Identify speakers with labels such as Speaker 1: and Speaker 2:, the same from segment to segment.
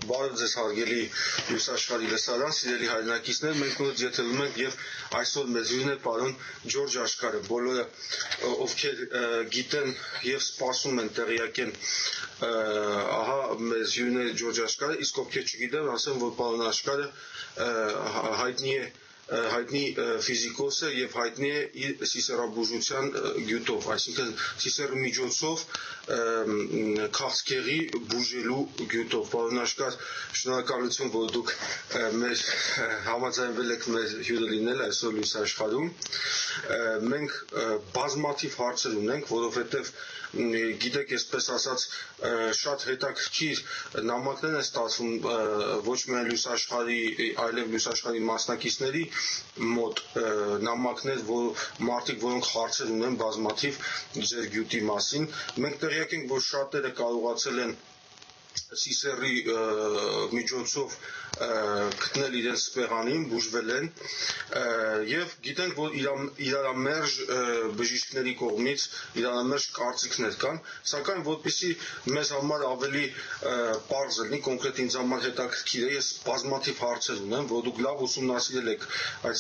Speaker 1: Բարև ձեզ հարգելի լուսաշխարհի լսարան, սիրելի հայրենակիցներ, մենք նորից եթերում ենք եւ այսօր մեզ հյուրն է պարոն Ջորջ Աշխարհը։ Բոլորը ովքեր գիտեն եւ սպասում են տեղյակ են, ահա մեզ հյուրն է Ջորջ Աշխարհը, իսկ ովքեր չգիտեն, ասեմ, որ պարոն Աշխարհը հայտնի ֆիզիկոս է եւ հայտնի է իր սիսեռաբուժության գյուտով, այսինքն սիսեռի միջոցով քաղցկեղի բուժելու գյուտով։ Պարոն Աշխարհ, շնորհակալություն, որ դուք մեր համաձայնվել եք մեր հյուրը լինել այսօր լույս աշխարհում։ Մենք բազմաթիվ հարցեր ունենք, որովհետեւ գիտեք, այսպես ասած, շատ հետաքրքիր նամակներ են ստացվում ոչ միայն լույս աշխարհի, այլև լույս աշխարհի մասնակիցների մոտ նամակներ, որ մարդիկ, որոնք հարցեր ունեն բազմաթիվ ձեր գյուտի մասին։ Մենք տեղյակ ենք, որ շատերը կարողացել են սիսեռի միջոցով գտնել իրենց սպեղանին, բուժվել են եւ գիտենք, որ իրարամերժ բժիշկների կողմից իրարամերժ կարծիքներ կան, սակայն որպեսզի մեզ համար ավելի պարզ լինի, կոնկրետ ինձ համար հետաքրքիր է, ես բազմաթիվ հարցեր ունեմ, որ դուք լավ ուսումնասիրել եք այդ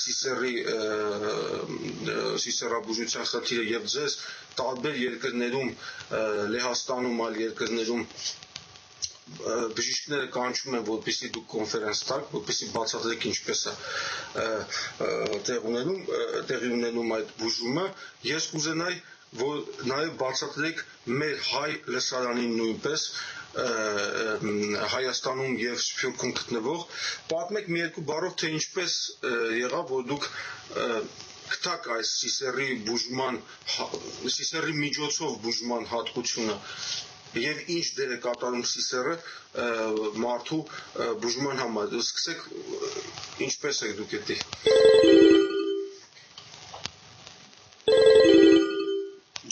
Speaker 1: սիսեռաբուժության խնդիրը եւ ձեզ տարբեր երկրներում, Լեհաստանում, այլ երկրներում բժիշկները կանչում են, որպեսզի դուք կոնֆերանս տաք, որպեսզի բացատրեք ինչպես է տեղի ունենում այդ բուժումը։ Ես կուզենայի, որ նաև բացատրեք մեր հայ լսարանին նույնպես Հայաստանում եւ Սփյուռքում գտնվող, պատմեք մի երկու բառով, թե ինչպես եղավ, որ դուք գտաք այս սիսեռի միջոցով բուժման հատկությունը եւ ինչ դեր է կատարում սիսեռը մարդու բուժման համար։ Սկսեք, ինչպես եք դուք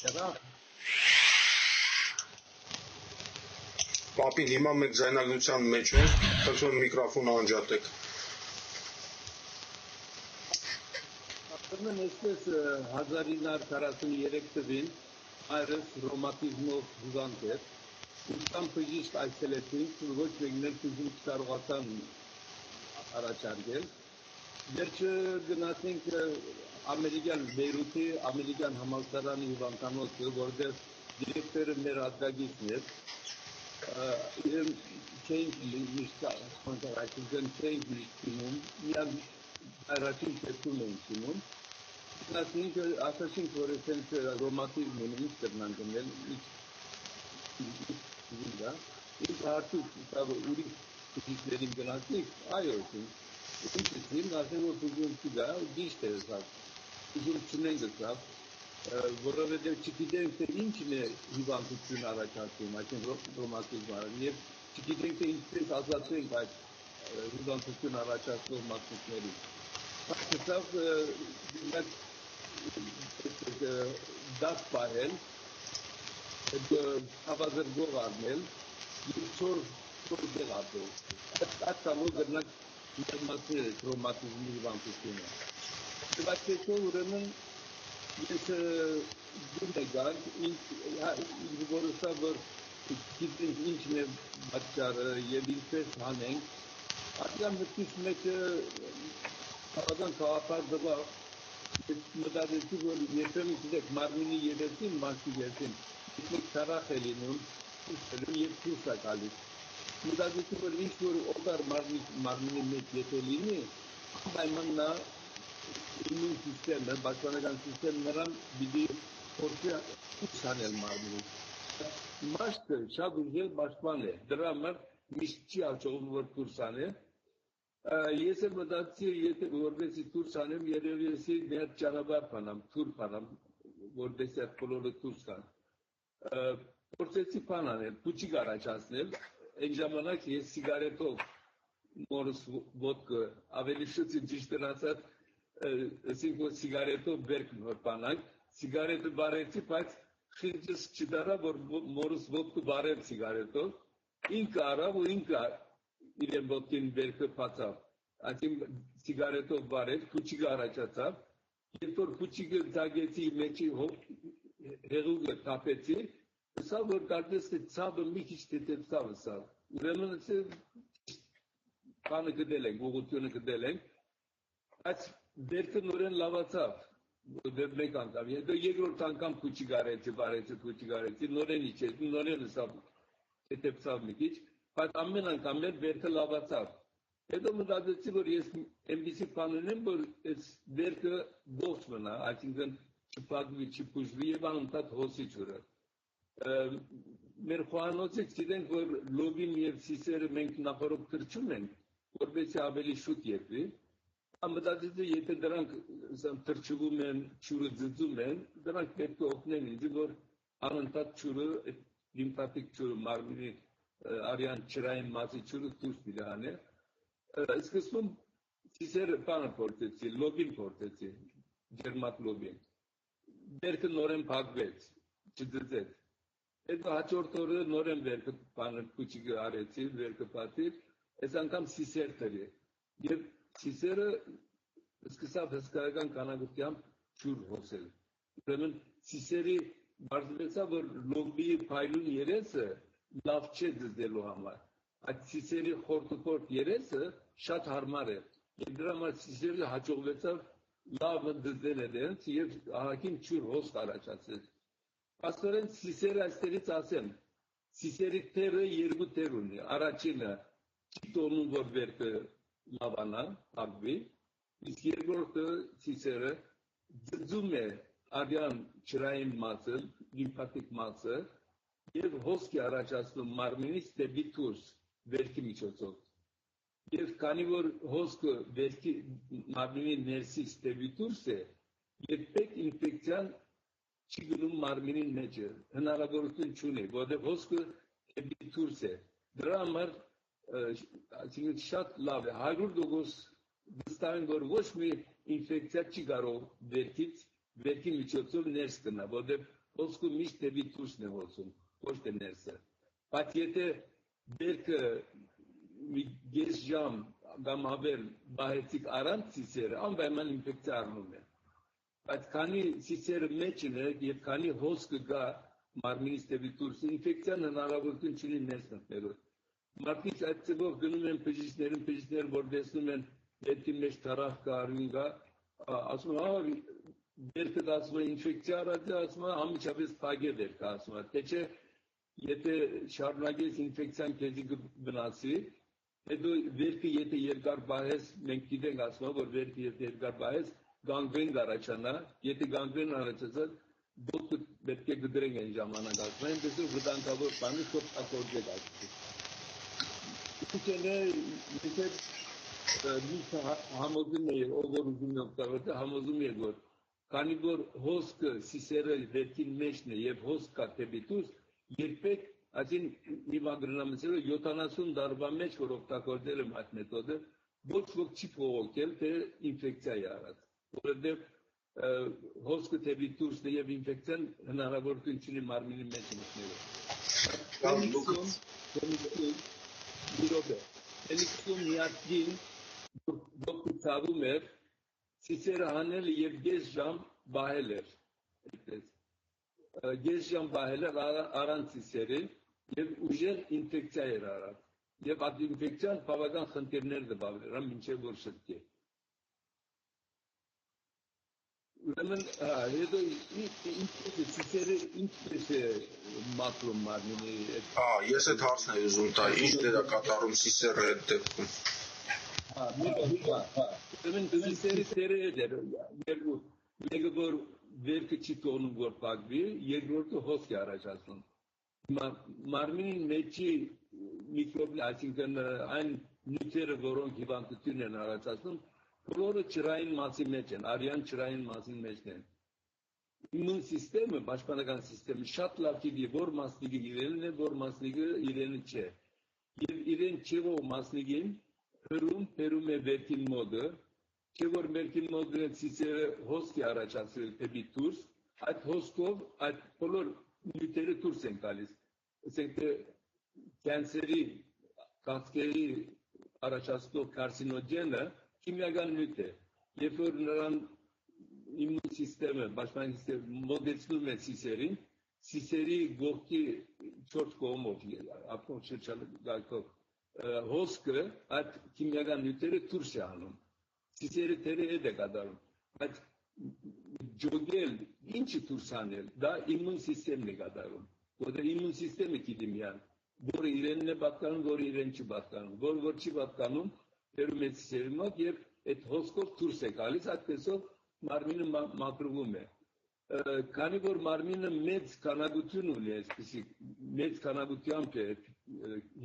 Speaker 1: դա։ Պապին, հիմա մենք ձայնագրության մեջ ենք, խնդրում եմ միկրոֆոնը անջատեք։
Speaker 2: Ուրեմն այսպես 1943 թվականին այրս ռոմատիզմով հիվանդ էր, ուսամ բժիշկ այցելեցինք, ոչ մեկն էլ բուժում չկարողացան առաջարկել։ Վերջը գնացինք ամերիկյան Բեյրութի, ամերիկյան համալսարանի հիվանդանոցը, որտեղ դիրեկտորը մեր հատկագիծն էր, իրեն չէին միշտ չէին միշտինում, միան առաջին տեսում էին տինում, գնացինք, ասացինք, որ այսպես ռոմատիզմ ունի, ինչ կրնան գնել, ինչ հարցուց, ուրիշ բժիշկներին գնացինք, այո, ինչ իսին, ասեն, որ բուժում չկա, ճիշտ է սա, բուժում չունեն գծավ, որովհետև չգիտենք, թե ինչն է հիվանդություն առաջացնում, այսին ռոմատիզմը, և չգիտենք, թե ինչպես ազատվենք այդ հիվանդություն առաջացնող մասնիկներին։ Այսպեսավ դաշտ պահել, հավազրգող արնել, և չոր դեղ ապել։ Այդ կամով գրնակ ներմացնել է ռոմատիզմի հիվանդությունը։ Եվ այդ հետո ուրեմն ես դուրն է գանք, որսա, որ գիտենք ինչն է պատճառը և ինչպես հանենք, ատյան մտքիս մեջը հավական կաղապար դվավ, ես մտածեցի, որ երբեմն գիտեք մարմինի երեսին, մարդի երեսին, մեկ թարախ է լինում, և դուրս է գալիս։ Մտածեցի, որ ինչ որ օտար մարմինի մեջ եթե լինի, անպայման նա իմուն սիստեմը, պաշտպանական սիստեմը նրան պիտի փորձի ուշ անել մարմինին։ Մաշկը շատ ուժեղ պաշտպան է, դրա համար միշտ չի հաջողվում, որ դուրս անել։ Ես էլ մտածեցի, որպեսզի դուրս անեմ, երևի եսի մի հատ ճանապարհ բանամ, թուր բանամ, որպեսզի այդ բոլորը դուրս գան։ Փորձեցի բան անել, փուչիկ առաջացնել, այն ժամանակ ես սիգարետով մորս ոդկը ավելի շուտ ճիշտն ասած, ասենք որ սիգարետով բերք բանանք, սիգարետը բարեցի, բայց խիղճս չդարա, որ մորս ոդկը բարել սիգարետով, ինքը արավ ու ինքը իրեն ոդկին բերքը բացավ, այսինքն սիգարետով բարել, փուչիկը առաջացավ, երբ որ փուչիկը ձագեցի մեջի հեղուկը թափեցի, սա որ կարծես թե ցավը մի քիչ դեպ ցավը սա, ուրեմն բանը գտել ենք, ուղղությունը գտել ենք, այս վերքը նորեն լավացավ, մեկ անգամ, հետո երկրորդ անգամ քուչի գարեցի, նորեն իջեցի, նորեն հետեպսավ մի քիչ, բայց ամեն անգամ վերքը լավացավ։ Հետո մտածեցի, որ ես այնպիսի բան ունեմ, որ այս վերքը ողջ մնա, այսինքն չփակվի, չփուժվի եւ անընդհատ հոսի ջուրը։ Մեր խոհանոցից գիտենք, որ լոբին եւ սիսերը մենք նախորդ թրջում ենք, որովհետեւ ավելի շուտ եկվի։ Մտածեցի, եթե դրանք թրջվում են, ջուրը ձգում են, դրանք պետք է օգնեն ինձ, որ անընդհատ ջուրը, լիմֆատիկ ջուրը, մարմնի արյան ջրային մասի ջուրը դուրս գնա։ Սկզբում սիսերը բանը փորձեցի, լոբին փորձեցի, ջերմատ լոբին։ Վերքը նորեն փակվեց, չձգեց։ Հետո հաջորդ օրը նորեն վերքը բանը քուչի արեցի, վերքը փակի, այս անգամ սիսեր տրի։ Եվ սիսերը սկսավ հսկայական քանակությամբ ջուր հոսել։ Ուրեմն սիսերի բարձրացավ, որ լոբի փայլուն երեսը լավ չէ դզելու համար։ Այդ սիսերի խորտուփորտ երեսը շատ հարմար է։ Եվ դրա համար սիսերը հաջողվեցավ լավ դզել դրանց եւ ահագին ջուր հոս առաջացրեց։ Աստորեն սիսերը այստեղից ասեմ, սիսերի թերը երկու թեր ունի։ Առաջինը ճիտոնու որ վերքը լավանա, ագվի, իսկ երկրորդը սիսերը ձգում է արյան ջրային մասը, լիմֆատիկ մասը եւ հոսքի առաջացնում մարմնից դեպի դուրս վերքի միջոցով։ Եվ քանի որ հոսքը վերքի մարմնի ներսից դեպի դուրս է, երբեք ինֆեկցիան չի գնում մարմնի մեջ, հնարավորություն չունի, որովհետև հոսքը դեպի դուրս է։ Դրա համար շատ լավ է, 100% վստահ եմ, որ ոչ մի ինֆեկցիա չի կարող վերքի միջոցով ներս գնա, որովհետև հոսքը միշտ դեպի դուրսն է հոսում, ոչ թե ներսը։ Բայց եթե վերքը մի կես ժամ կամ ավել բահեցիք առանց սիսերը, անպայման ինֆեկցիա առնում է։ Բայց քանի սիսերը մեջն է եւ քանի հոսքը գա մարմնից դեպի դուրս, ինֆեկցիան հնարավորություն չունի ներս մտնելու։ Մարդիկ այդ ծավով գնում են բժիշկները, որ տեսնում են վերքի մեջ թարախ կա, արյուն կա, ասում են, վերքը ասում է ինֆեկցիա առած է, ասում է անմիջապես փակե վերքը, ասում է, թե չէ եթե շարունակես ինֆեկցիան քեզի կվնասի, հետո վերքը եթե երկար բահես, մենք գիտենք ասում է, որ վերքը եթե երկար բահես, գանգրեն կառաջանա, եթե գանգրեն առաջացած, դոկտը պետք է գդրենք այն ժամանակ ասում են, այնպես որ վտանգավոր բանը շոկտակորձ է ասում։ Եթե համոզում է, ով որ ուզում է օգտագործել, համոզում է, որ քանի որ հոսքը սիսերը վերքին մեջն է եւ հոսք կա դեպի դուրս, երբեք այսին նիվագրնամիցերը 70 տարվա մեջ որ օգտագործել եմ այդ մեթոդը, ոչ ոք չի փողոքել, թե ինֆեկցիա է առած, որովհետեւ հոսքը դեպի դուրս է եւ ինֆեկցիան հնարավորություն չունի մարմնի մեջ մտնելու։ Էլիկսում միածին դոկտոր ցավում էր, սիսերը հանել եւ կես ժամ բահել էր։ Կես ժամ բահել էր առանց սիսերի եւ ուժեղ ինֆեկցիա էր առած։ Եվ այդ ինֆեկցիան բավական խնդիրներ տվավ, մինչև որ շտկի։ Ուրեմն հետո սիսերը ինչպես է մաքրում մարմինի։
Speaker 1: Ես այդ հարցն եմ ուզում տալ, ինչ դեր է կատարում սիսերը այդ դեպքում։
Speaker 2: Ուրեմն սիսերի տերը էր երկու, մեկը որ վերքը չի թողնում որ փակվի, երկրորդը հոսք է առաջացնում։ Մարմինի մեջի միկրոբներ, այսինքն այն նյութերը, որոնք հիվանդություն են առաջացնում, բոլորը ջրային մասի մեջ են, արյան ջրային մասի մեջ են։ Իմուն սիստեմը, պաշտպանական սիստեմը շատ լավ գիտի, որ մասնիկը իրենն է, որ մասնիկը իրենը չէ։ Եվ իրեն չեղող մասնիկին հրում է վերքին մոդը, չէ որ վերքին մոդը սիսերը հոսք է առաջացրել դեպի դուրս, այդ հոսքով այդ բոլոր նյութերը դուրս են գալիս։ Ասենք թե կյանսերի, կանցերի առաջացնող կարսինոգենը քիմիական նյութ է։ Երբ որ նրան իմուն սիստեմը, պաշտպանական սիստեմը մոդեցնում է սիսերին, սիսերի գողքի 4 կողմով, ապրող շրջակայքով հոսքը այդ քիմիական նյութերը դուրս է անում։ Սիսերը թերը է կատարում։ Այդ ջոգել ինչի դուրս անել, դա իմուն սիստեմն է կատարում։ Որտեղ իմուն սիստեմը գիտի միան, որը իրենն է պատկանում, որը իրեն չի պատկանում, որ չի պատկանում, դերում է սիսերի մոտ եւ այդ հոսքով դուրս է գալիս, այդպեսով մարմինը մաքրվում է։ Քանի որ մարմինը մեծ քանակություն ունի, այսպեսի մեծ քանակությամբ է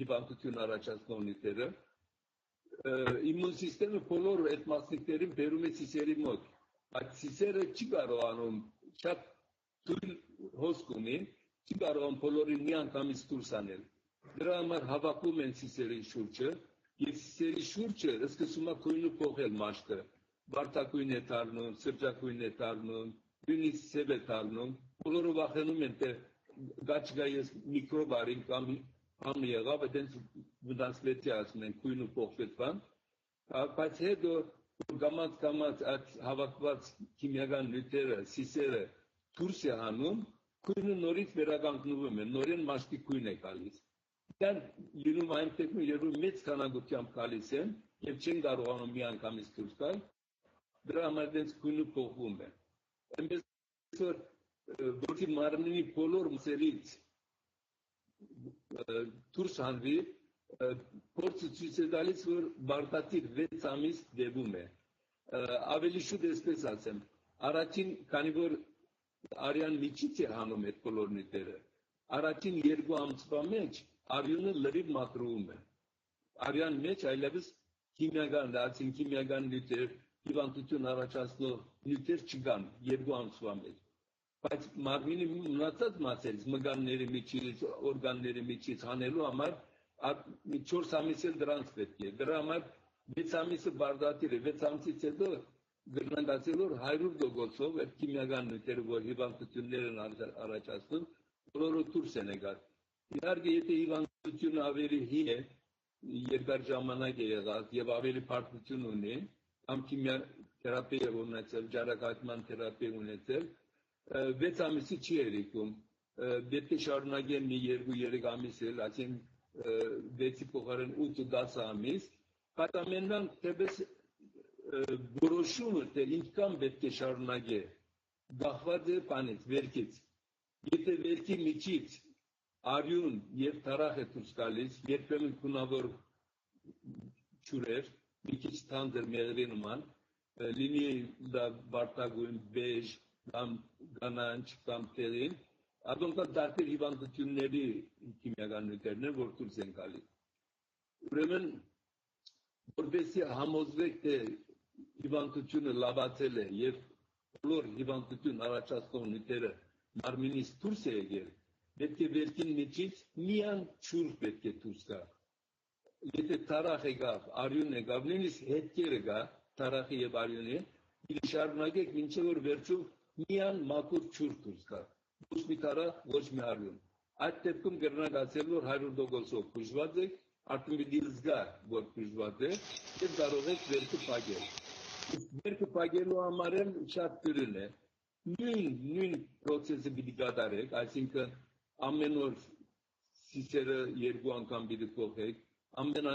Speaker 2: հիվանդություն առաջացնող նյութերը, իմուն սիստեմը բոլոր այդ մասնիկներին բերում է սիսերի մոտ։ Այդ սիսերը չի կարողանում շատ թույլ հոսք ունի, չի կարողանում բոլորին միանգամից դուրս անել։ Դրա համար հավաքում են սիսերի շուրջը, եւ սիսերի շուրջը սկսում է գույնը փոխել մաշկը։ Վարդագույն է դառնում, սրճագույն է դառնում, նույնիսկ սև է դառնում, բոլորը վախենում են, թե գաչգա ես միկրոբ արին կամ համ եղավ, այդպես վնասվեցի ասում են, գույնը փոխվեց բան, բայց հետո կամած այդ հավաքված քիմիական նյութերը, սիսերը դուրս է անում, գույնը նորից վերականգնվում է, նորեն մաշկի գույն է գալիս։ Դեռ յուրում այնտեղ երբ մեծ քանակությամբ գալիս են եւ չեն կարողանում միանգամից դուրս գալ, դրա համար դες գույնը փոխվում է։ Այնպես որ որի մարմնի բոլոր մսերից դուրս հանվի, փորձը ցույց է տալիս, որ բարտատիր 6 ամիս դեպում է։ Ավելի շուտ էսպես ասեմ, առաջին, քանի որ արյան միջից է հանում այդ բոլոր նյութերը, առաջին 2 ամսվա մեջ արյունը լրիվ մաքրվում է։ Արյան մեջ այլևս քիմիական նյութեր, հիվանդություն առաջացնող նյութեր չկան 2 ամսվա մեջ։ Բայց մարմինի մնացած մասերից, մգանների միջից, օրգանների միջից հանելու համար 4 ամիս էլ դրանց պետք է։ Դրա համար 6 ամիսը բարտատիր է, 6 ամսից հետո գրնագացելով 100%-ով այդ քիմիական նյութերը, որ հիվանդություններ են առաջացնում, բոլորը դուրս են եկած։ Իհարկե, եթե հիվանդությունը ավելի հին է, երկար ժամանակ է եղած եւ ավելի բարդություն ունի, կամ քիմիաթերապիա ունեցել, ջարակացման թերապիա ունեցել, 6 ամիսի չի երիկում, պետք է շարունակել մի 2-3 ամիս էլ, այսինքն 6-ի փոխարեն 8-10 ամիս, բայց ամենան թեպես որոշումը, թե ինչքան պետք է շարունակել, գաղված է բանից, վերքից։ Եթե վերքի միջից արյուն եւ թարախ է դուրս գալիս, երբեմն գունավոր ջուրեր, մի քիչ թանձր մեղրի նման, լինի դա վարդագույն, բեժ, կամ կանաչ, կամ տեղին, ադոնք դարձել հիվանդությունների քիմիական նյութերն են, որ դուրս են գալիս։ Ուրեմն, որպեսզի համոզվեք, թե հիվանդությունը լավացել է եւ բոլոր հիվանդություն առաջացնող նյութերը մարմինից դուրս է եկել, պետք է վերքին միջից միան ջուր պետք է դուրս գա։ Եթե թարախ եկավ, արյուն եկավ, նույնիսկ հետքերը գա, թարախի եւ արյունի, իր շարունակեք մինչեւ որ վերջում միան մաքուր ջուր դուրս գա։ Ոչ մի թարախ, ոչ մի արյուն։ Այդ դեպքում կրնակ ասել, որ 100%-ով բուժված եք, արդեն մի զգա, որ բուժված եք, եւ կարող եք վերքը փակել։ Վերքը փակելու համար էլ շատ դրն է։ Նույն process-ը պիտի կատարեք, այսինքն ամեն օր սիսերը 2 անգամ պիտի փոխեք, ամեն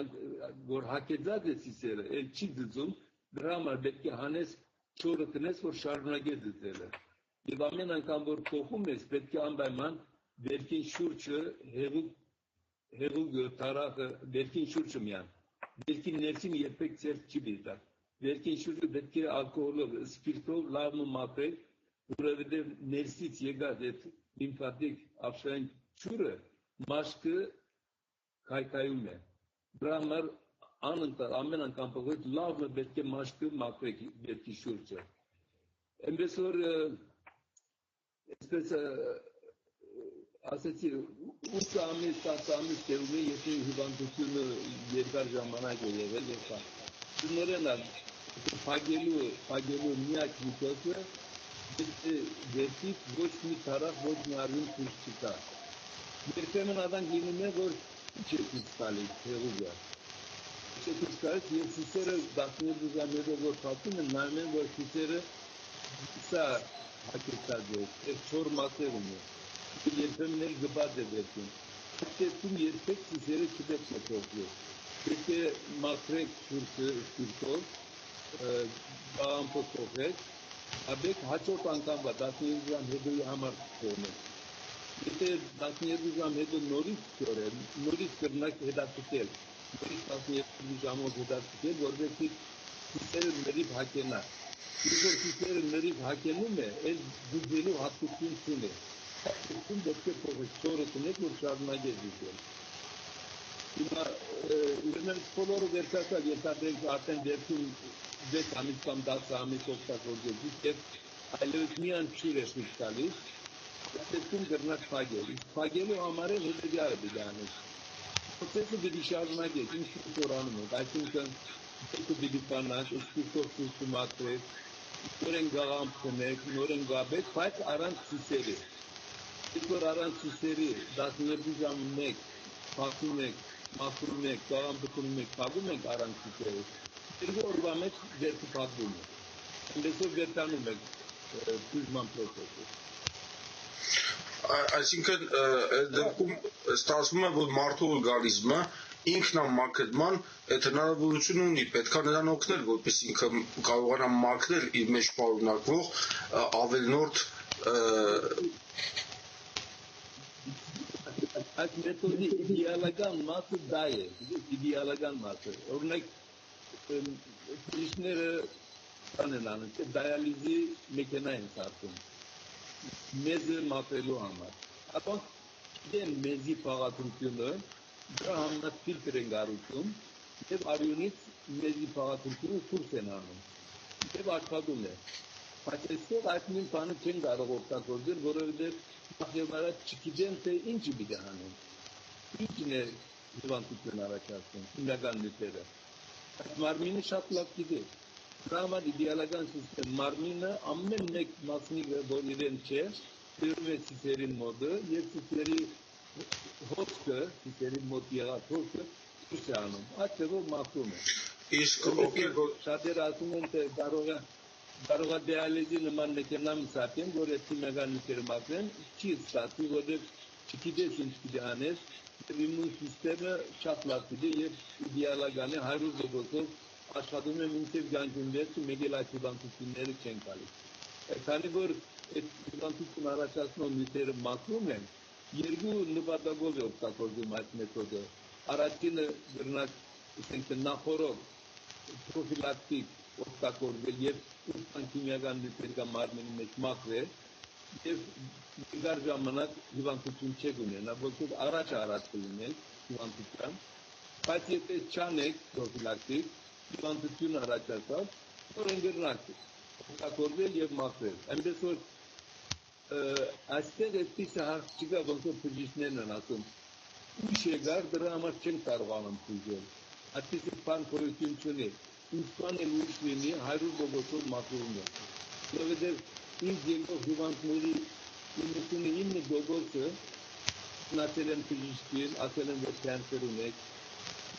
Speaker 2: որ հակեծած է սիսերը, էլ չի դծում, դրա համար պետք է հանես 4 տնես, որ շարունակես դծելը։ Եվ ամեն անգամ որ փոխում ես, պետք է անպայման վերքին շուրջը հեղուկ տարախը վերքին շուրջը միան։ Վերքին ներսին երբեք ծերք չի դիտա։ Վերքին շուրջը պետք է ալկոհոլով, սպիրտով լավ մաքրել, որովհետև ներսից եկած այդ լիմֆատիկ ապշային ջուրը մաշկը քայքայում է։ Դրա համար անընդհատ ամեն անգամ փոխել լավ պետք է մաշկը մաքրեք վերքի շուրջը։ Այնպես որ այսպես ասեցի 8 ամիս 10 ամիս տևում է, եթե հիվանդությունը երկար ժամանակ է եղել եւ բան։ Դուներենալ փակելու միակ միջոցը դեպի ոչ մի տարավ ոչ մի արյուն դուրս չկա։ Երբեմն ադան գինում է, որ չի ստալի հեղուկը։ Չի ստալի եւ սիսերը 12 ժամերով որ փակում են, նայում են, որ սիսերը սա հակեցած է, այդ 4 մասեր ունի։ Երբեմն էլ գբած է վերքին։ Դեպքում երբեք սիսերը չպետք է փոխվի։ Եթե մաքրեք սուրտով, բաղամփոս կողեք, աբեք հաջորդ անգամվա 12 ժամ հետոյի համար կողնեք։ Եթե 12 ժամ հետո նորից կորեն, նորից կրնակ հետացկել, նորից 12 ժամով հետացկել, որովհետև սիսերը նրիվ հակենա։ Երբ որ սիսերը նրիվ հակենում է, այս դուզելու հատկություն չունի։ Հատկություն պետք է փոխեք, չորը տնեք, որ շարունակեք դուզել։ Հիմա ուրեմն բոլորը վերջացավ, երթադրենք արդեն դեպքում 6 ամիս կամ 10 ամիս օգտագործեցիք եւ այլևս միան չուր է ցույց տալիս, դեպքում կրնակ փակել։ Իսկ փակելու համար էլ հետեւյալը պիտի անեք։ Պրոցեսը պիտի շարունակեք, ինչ որ անում եք, այսինքն դեպքը պիտի կանաք, սկսող սուստումատրեք, նորեն գաղամ փնեք, նորեն գաբեք, բայց առանց սիսերի։ Երբ որ առանց սիսերի 12 ժամ մեկ փակում եք, մաքրում եք, գաղամ բտնում եք, փակում եք առանց սիսերի, երկու օրվա մեջ ձերքը փակվում է։ Այնպես վերջանում եք բուժման պրոցեսը։
Speaker 1: Այսինքն դեպքում ստացվում է, որ մարդու օրգանիզմը ինքնամաքրման այդ հնարավորությունը ունի, պետք է նրան օգնել, որպեսզի ինքը կարողանա մաքրել իր մեջ պարունակվող ավելնորդ
Speaker 2: Այս մեթոդի իդեալական մասը դա է, իդեալական մասը։ Օրինակ, բժիշկները բան են անում, թե դիալիզի մեքենա են սարքում, մեզը մաքրելու համար։ Ապա դեն մեզի փաղադրությունը, դրա համնած ֆիլտր են գարություն, եւ արյունից մեզի փաղադրությունը դուրս են անում։ Եվ աշխատում է։ Բայց այստեղ այդ նույն բանը չեն կարող օգտագործել, որովհետև նախևառաջ չգիտեն, թե ինչի պիտի անեն։ Ինչն է հիվանդություն առաջացնում, հիմնական նյութերը։ Այդ մարմինը շատ լավ գիտի։ Դրա համար իդեալական սիստեմ մարմինը ամեն մեկ մասնիկը, որ իրեն չէ, դրում է սիսերին մոտը եւ սիսերի հոսքը, սիսերի մոտ եղած հոսքը դուրս է անում։ Այդ ձևով մաքրում է։
Speaker 1: Իսկ
Speaker 2: շատերը ասում են, թե կարող է դիալիզի նման մեքենամ սարքեն, որ այդ հիմնական նյութերը մաքրեն, չի ստացվի, որովհետև չգիտես ինչ պիտի անես, եւ իմուն սիստեմը շատ լավ գիտի եւ իդեալական է 100%-ով աշխատում է մինչեւ գանջին վերջը, մեկ էլ այդ հիվանդությունները չեն գալիս։ Քանի որ այդ հիվանդություն առաջացնող նյութերը մաքրում են, երկու նպատակով է օգտագործում այդ մեթոդը։ Առաջինը գրնակ, ասենք նախորդ պրոֆիլակտիկ օգտագործել եւ քիմիական նյութեր կամ մարմնի մեջ մաքրել եւ երկար ժամանակ հիվանդություն չեք ունենա, որովհետեւ առաջ կլինել հիվանդության, բայց եթե չանեք պրոֆիլակտիկ հիվանդություն առաջացավ, որ ընկերնակ օգտագործել եւ մաքրել։ Այնպես որ այստեղ այդպես հարց չկա, ոնց բժիշկներն են ասում։ Ուշ եկար, դրա համար չեն կարողանում բուժել։ Այդպես բան գոյություն չունի։ Ինչքան էլ ուշ լինի 100%-ով մաքրում է։ Որովհետև ինձ եկող հիվանդների 99%-ը գնացել են բժիշկին, ասել են, որ կյանսեր ունեք,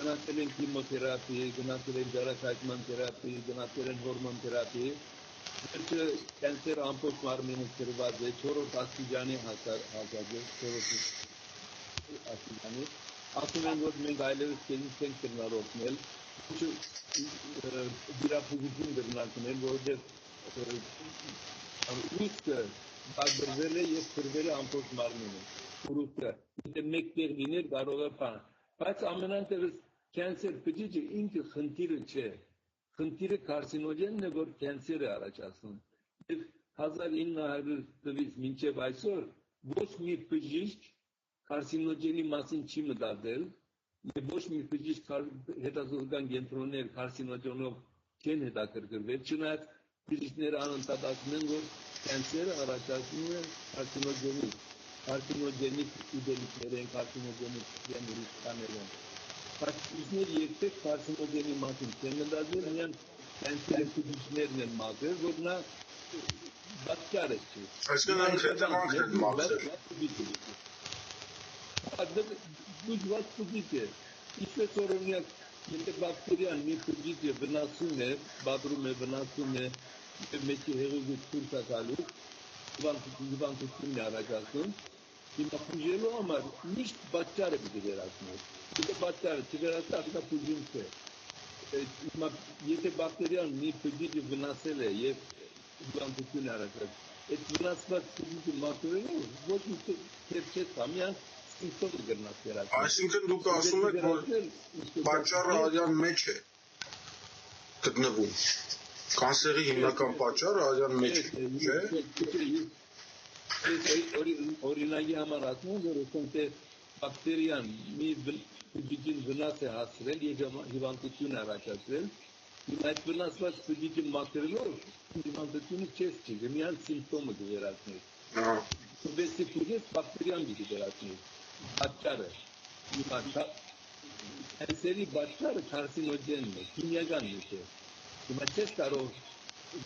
Speaker 2: գնացել են քիմոթերապիա, գնացել են դարակայցման թերապիա, գնացել են հորմոն թերապիա, վերջը կյանսեր ամբողջ մարմինը ծրված է, 4-րդ աստիճանի հասած է, 4-րդ աստիճանի, ասում են, որ մենք այլևս չենք կրնալ օգնել, վիրաբուժություն կրնարկնել, որովհետև ուստը բագրվել է և կրվել է ամբողջ մարմինը, ուստը, եթե մեկ տեղ լիներ կարող է բան, բայց ամենատեղս կյանսեր բջիջը ինքը խնդիրը չէ, խնդիրը կարսինոգենն է, որ կյանսեր է առաջացնում, և 1900 թվականից մինչև այսօր ոչ մի բժիշկ կարսինոգենի մասին չի մտածել եւ ոչ մի բժիշկ հետազոտական կենտրոններ կարսինոգենով չեն հետաքրքրվել, չնայած բժիշկները անընդհատ ասում են, որ կյանսերը առաջացնում է կարսինոգենիկ ուտելիքներ են, կարսինոգենիկ ռիսկաներ են։ Բայց բժիշկները երբեք կարսինոգենի մասին չեն մտածել, միայն կյանսերի բժիշկներն են մաքրել, որ նա բացկար է չի։
Speaker 1: Այսինքն հետևանքն են մաքրել։
Speaker 2: Բուժված բջիջ է։ Ինչպես օրինակ, եթե բակտերիան մի բջիջը վնասում է, բադրում է, վնասում է, եւ մեջի հեղուկը ցույց է տալիս, հիվանդությունն է առաջացնում, հիմա բուժելու համար միշտ բացառը պիտի վերացնել։ Եթե պատճառը չվերացնի, ապա բուժում չէ։ Եթե բակտերիան մի բջիջը վնասել է եւ հիվանդություն առաջացել, այդ վնասված բջիջը մաքրելու ոչ մի չէ կամյան սիմպտոմը կգնաց վերացնել։
Speaker 1: Այսինքն դուք ասում եք, որ պատճառը արյան մեջ է գտնվում։ Կանսերի հիմնական պատճառը արյան մեջ է, չէ՞։ Օրինակի համար ասում եմ, որ ասենք բակտերիան մի բջիջին վնաս է հասցրել եւ հիվանդություն առաջացրել, այդ վնասված բջիջը մաքրելով հիվանդությունը չէ ստիգ, միան սիմպտոմը կվերացնի։ Որովհետեւ բուժես բակտերիան պիտի վերացնի։ Պատճառը կենսերի պատճառը կարսինոգենն է, քիմիական նյութ է։ Հիմա չես կարող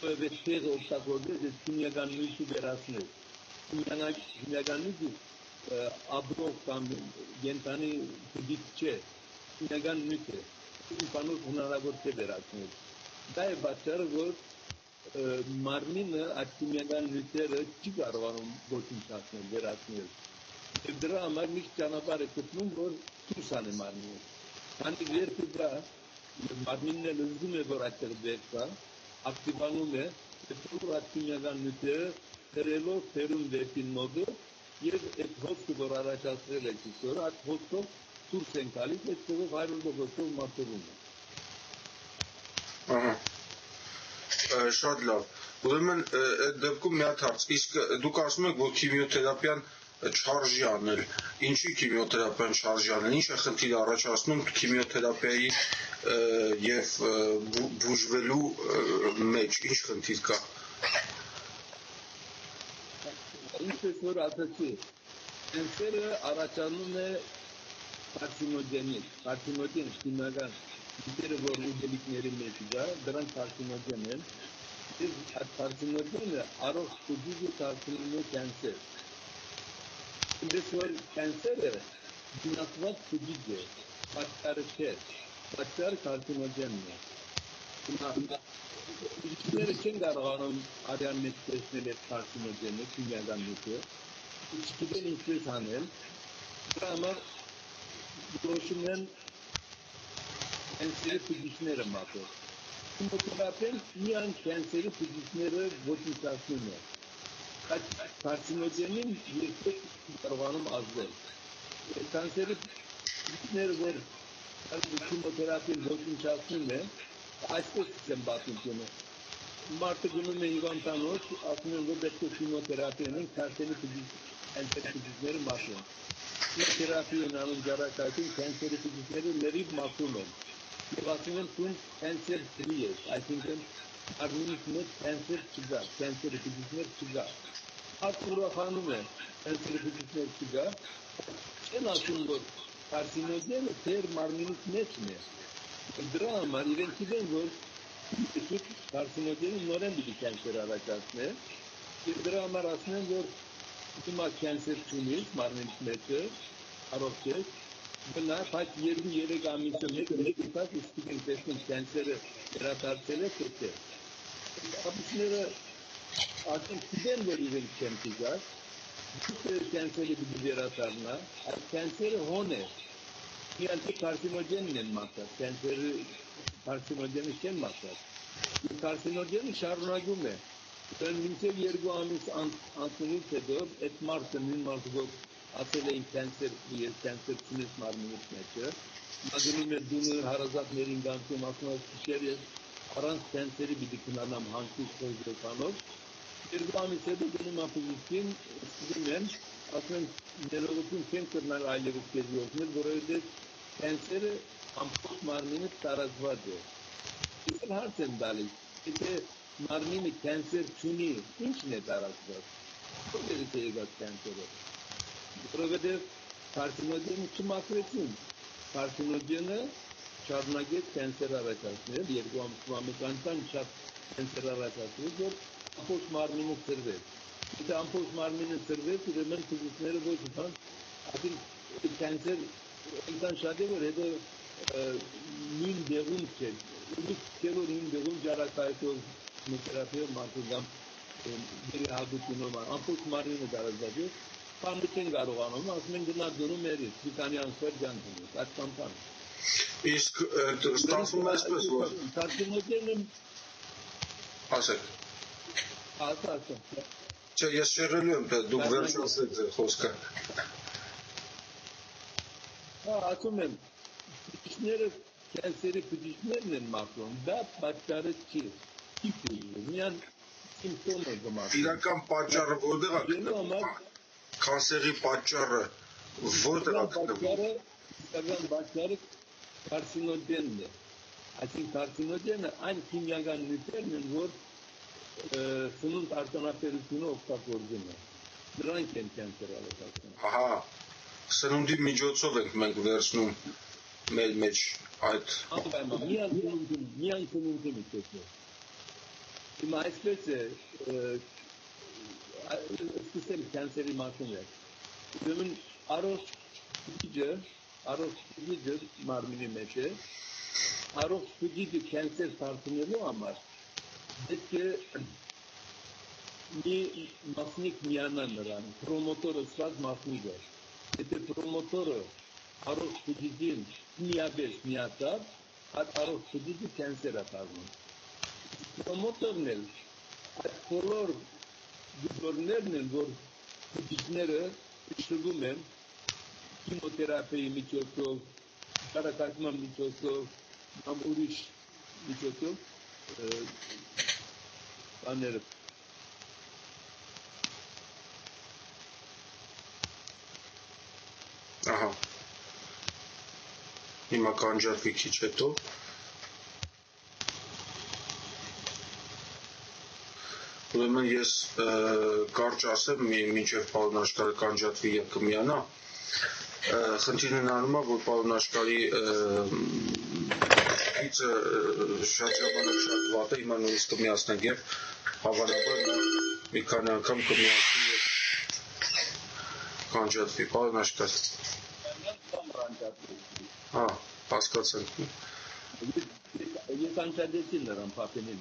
Speaker 1: որովհետեւ օգտագործել այդ քիմիական նյութը վերացնել։ Քիմիական նյութը աբրով կամ գենտանի բջիջ չէ, քիմիական նյութ է։ Բանով հնարավոր չէ վերացնել։ Դա է պատճառը, որ մարմինը այդ քիմիական նյութերը չի կարողանում ոչնչացնել, վերացնել։ Եվ դրա համար միշտ ճանապարհ է գտնում, որ դուրս անի մարմինը։ Քանի վերքը դա մարմինն էլ զգում է, որ այդտեղ դեր կա, ակտիվանում է, որ այդ քիմիական նյութերը դրելով թերում վերքին մոդը եւ այդ հոսքը, որ առաջացրել է քիչորը, այդ հոսքով դուրս են գալիս, այդտեղ 100% մաքրվում է։ Ահա։ Շատ լավ։ Ուրեմն այդ դեպքում մի հատ հարց, իսկ դուք ասում եք, որ քիմիոթերապիան չարժի անել։ Ինչի քիմիոթերապիան չարժի անել։ Ինչ է խնդիր առաջացնում քիմիոթերապիայի եւ բուժվելու մեջ, ինչ խնդիր կա։
Speaker 2: Ինչպես որ ասացի, կենսերը առաջանում է կարսինոգենից, կարսինոգեն քիմիական դերը որ ուտելիքների մեջ կա, դրանք կարսինոգեն են, եւ այդ կարսինոգենը առողջ բջիջը դարձնում է կենսեր։ Ինչպես որ կենսերը վնասված բջիջ է, պատճառը չէ, պատճառը կարսինոգենն է։ Բջիջները չեն կարողանում արյան մեջ տեսնել այդ կարսինոգենը, քիմիական նյութը, չգիտեն ինչպես անել, դրա համար որոշում են կենսերի բջիջները մաքրել։ Քիմիոթերապիան միայն կենսերի բջիջները ոչնչացնում է։ Այդ կարսինոգենին երբեք կարողանում ազդել։ Կենսերի բջիջները, որ քիմիոթերապիան ոչնչացնում է, այսպես են պատմությունը։ Մարդը գնում է հիվանդանոց, ասում են, որ պետք է քիմիոթերապիան կենսերի բջիջները մաքրեն։ Քիմիոթերապիան անում ճարակայքում կենսերի բջիջները լրիվ մաքրում են։ Եվ ասում են, դու կենսեր free ես, այսինքն արմինից մեջ կենսեր չկա, կենսերի բջիջներ չկա։ Արդ ուրախանում է, կենսերի բջիջներ չկա, չեն ասում, որ կարսինոգենը թեր մարմինից մեջն է։ Դրա համար իրենք գիտեն, որ կարսինոգենը նորեն պիտի կենսեր առաջացնի, եւ դրա համար ասում են, որ հիմա կենսեր չունիս մարմինից մեջը, առողջ ես, բնա, բայց 2-3 ամիսը մեկ իսկ են տեսնում կենսերը վերադարձել է, թե չէ։ Ապիսները ասեն գիտեն, որ իրենք չեն տիգար, կենսերը պիտի վերադառնա, այդ կենսերը հոն է։ Միայն կարսինոգենն են մաքրած, կենսերը կարսինոգենը չեն մաքրած։ Կարսինոգենը շարունակում է։ Մինչև 2 ամիս անցնելուց հետո այդ մարդը նույն մարդը որ ասել էին կենսեր չունես մարմինից մեջը, մագնում է դունը հարազատներին գանցում, ասում է քիշեր ես առանց կենսերի պիտի քնանամ հանգիստ խոզանով, 2 ամիս հետո գնում ապուզիցին, սկսում են, ասում են ներողություն չեն կրնալ այլևս քեզի օգնել, որովհետև կենսերը ամբողջ մարմինը տարածված է։ Իսկ հարց են տալիս, եթե մարմինը կենսեր չունի, ի՞նչն է տարածված։ Որտեղից է եկած կենսերը։ Որովհետև կարսինոգենը չմաքրեցին։ Կարսինոգենը շարունակեց կենսեր առաջացնել, 2 ամսվա մեկ անգամ շատ կենսեր առաջացրեց, որ ամբողջ մարմինը ծրվեց։ Եթե ամբողջ մարմինը ծրվեց, ուրեմն բջիջները ոչ բան, ասին կենսեր այնքան շատ է, որ հետո նույն դեղում չէ։ Ուրիշ չէ, որ նույն դեղում ճարակայքով քիմիոթերապիայով մարդու կամ դերի հագությունով ամբողջ մարմինը տարածված է, Պամպին կարողանում, ասում են գնա դուրում էրի, Տիկանի անսվեր գանցում, այդ կամպան։
Speaker 1: Իսկ ստացվում է այսպես, որ
Speaker 2: Կարծինոդեն եմ
Speaker 1: ասեք։
Speaker 2: ասա։
Speaker 1: Չէ, ես շեղելու եմ, դուք վերջացրեք ձեր խոսքը։
Speaker 2: Ասում եմ, բջիջները կենսերի բջիջներն են մաքրում, դա պատճառը չի, միան սիմպտոմը գմացում։
Speaker 1: Իրական պատճառը որտեղ է գտնվում։ Կանսերի պատճառը որտեղ է գտնվում։
Speaker 2: Իրական պատճառը կարցինոգենն է։ Այսինքն կարցինոգենը այն քիմիական նյութերն են, որ սնունդ արտոնապերությունը օգտագործում է։ Դրանք են կենսեր ալեկացնում։
Speaker 1: Ահա, սնունդի միջոցով ենք մենք վերցնում մեր մեջ այդ
Speaker 2: անպայման միան սնունդի միջոցով։ Հիմա այսպես է, սկսել կենսերի մասին է։ Ուրեմն առողջ բջիջը մարմինի մեջ է, առողջ բջիջը կենսեր դարձնելու համար պետք է մի մասնիկ միանա նրան, պրոմոտորը սված մասնիկը։ Եթե պրոմոտորը առողջ բջիջին միաբես միացավ, այդ առողջ բջիջը կենսեր է դառնում։ Պրոմոտորն էլ այդ բոլոր գծորներն են, որ բջիջները շրջում են քիմիոթերապիայի միջոցով, ճարակացման միջոցով, կամ ուրիշ միջոցով բաները
Speaker 1: Ահա։ Հիմա կանջատվի քիչ հետո։ Ուրեմն ես կարճ ասեմ, մինչև պարոն Աշխարհը կանջատվի եւ կմիանա։ Խնդիրն անում է, որ պարոն Աշխարհի գիծը շատ ժամանակ շատ վատ է, հիմա նույնիսկ կմիացնենք եւ հավանաբար մի քանի անգամ կմիացնի եւ կանջատվի, պարոն Աշխարհ։ Հա, հասկացանք։
Speaker 2: Ես անջատեցի նրան պապենին,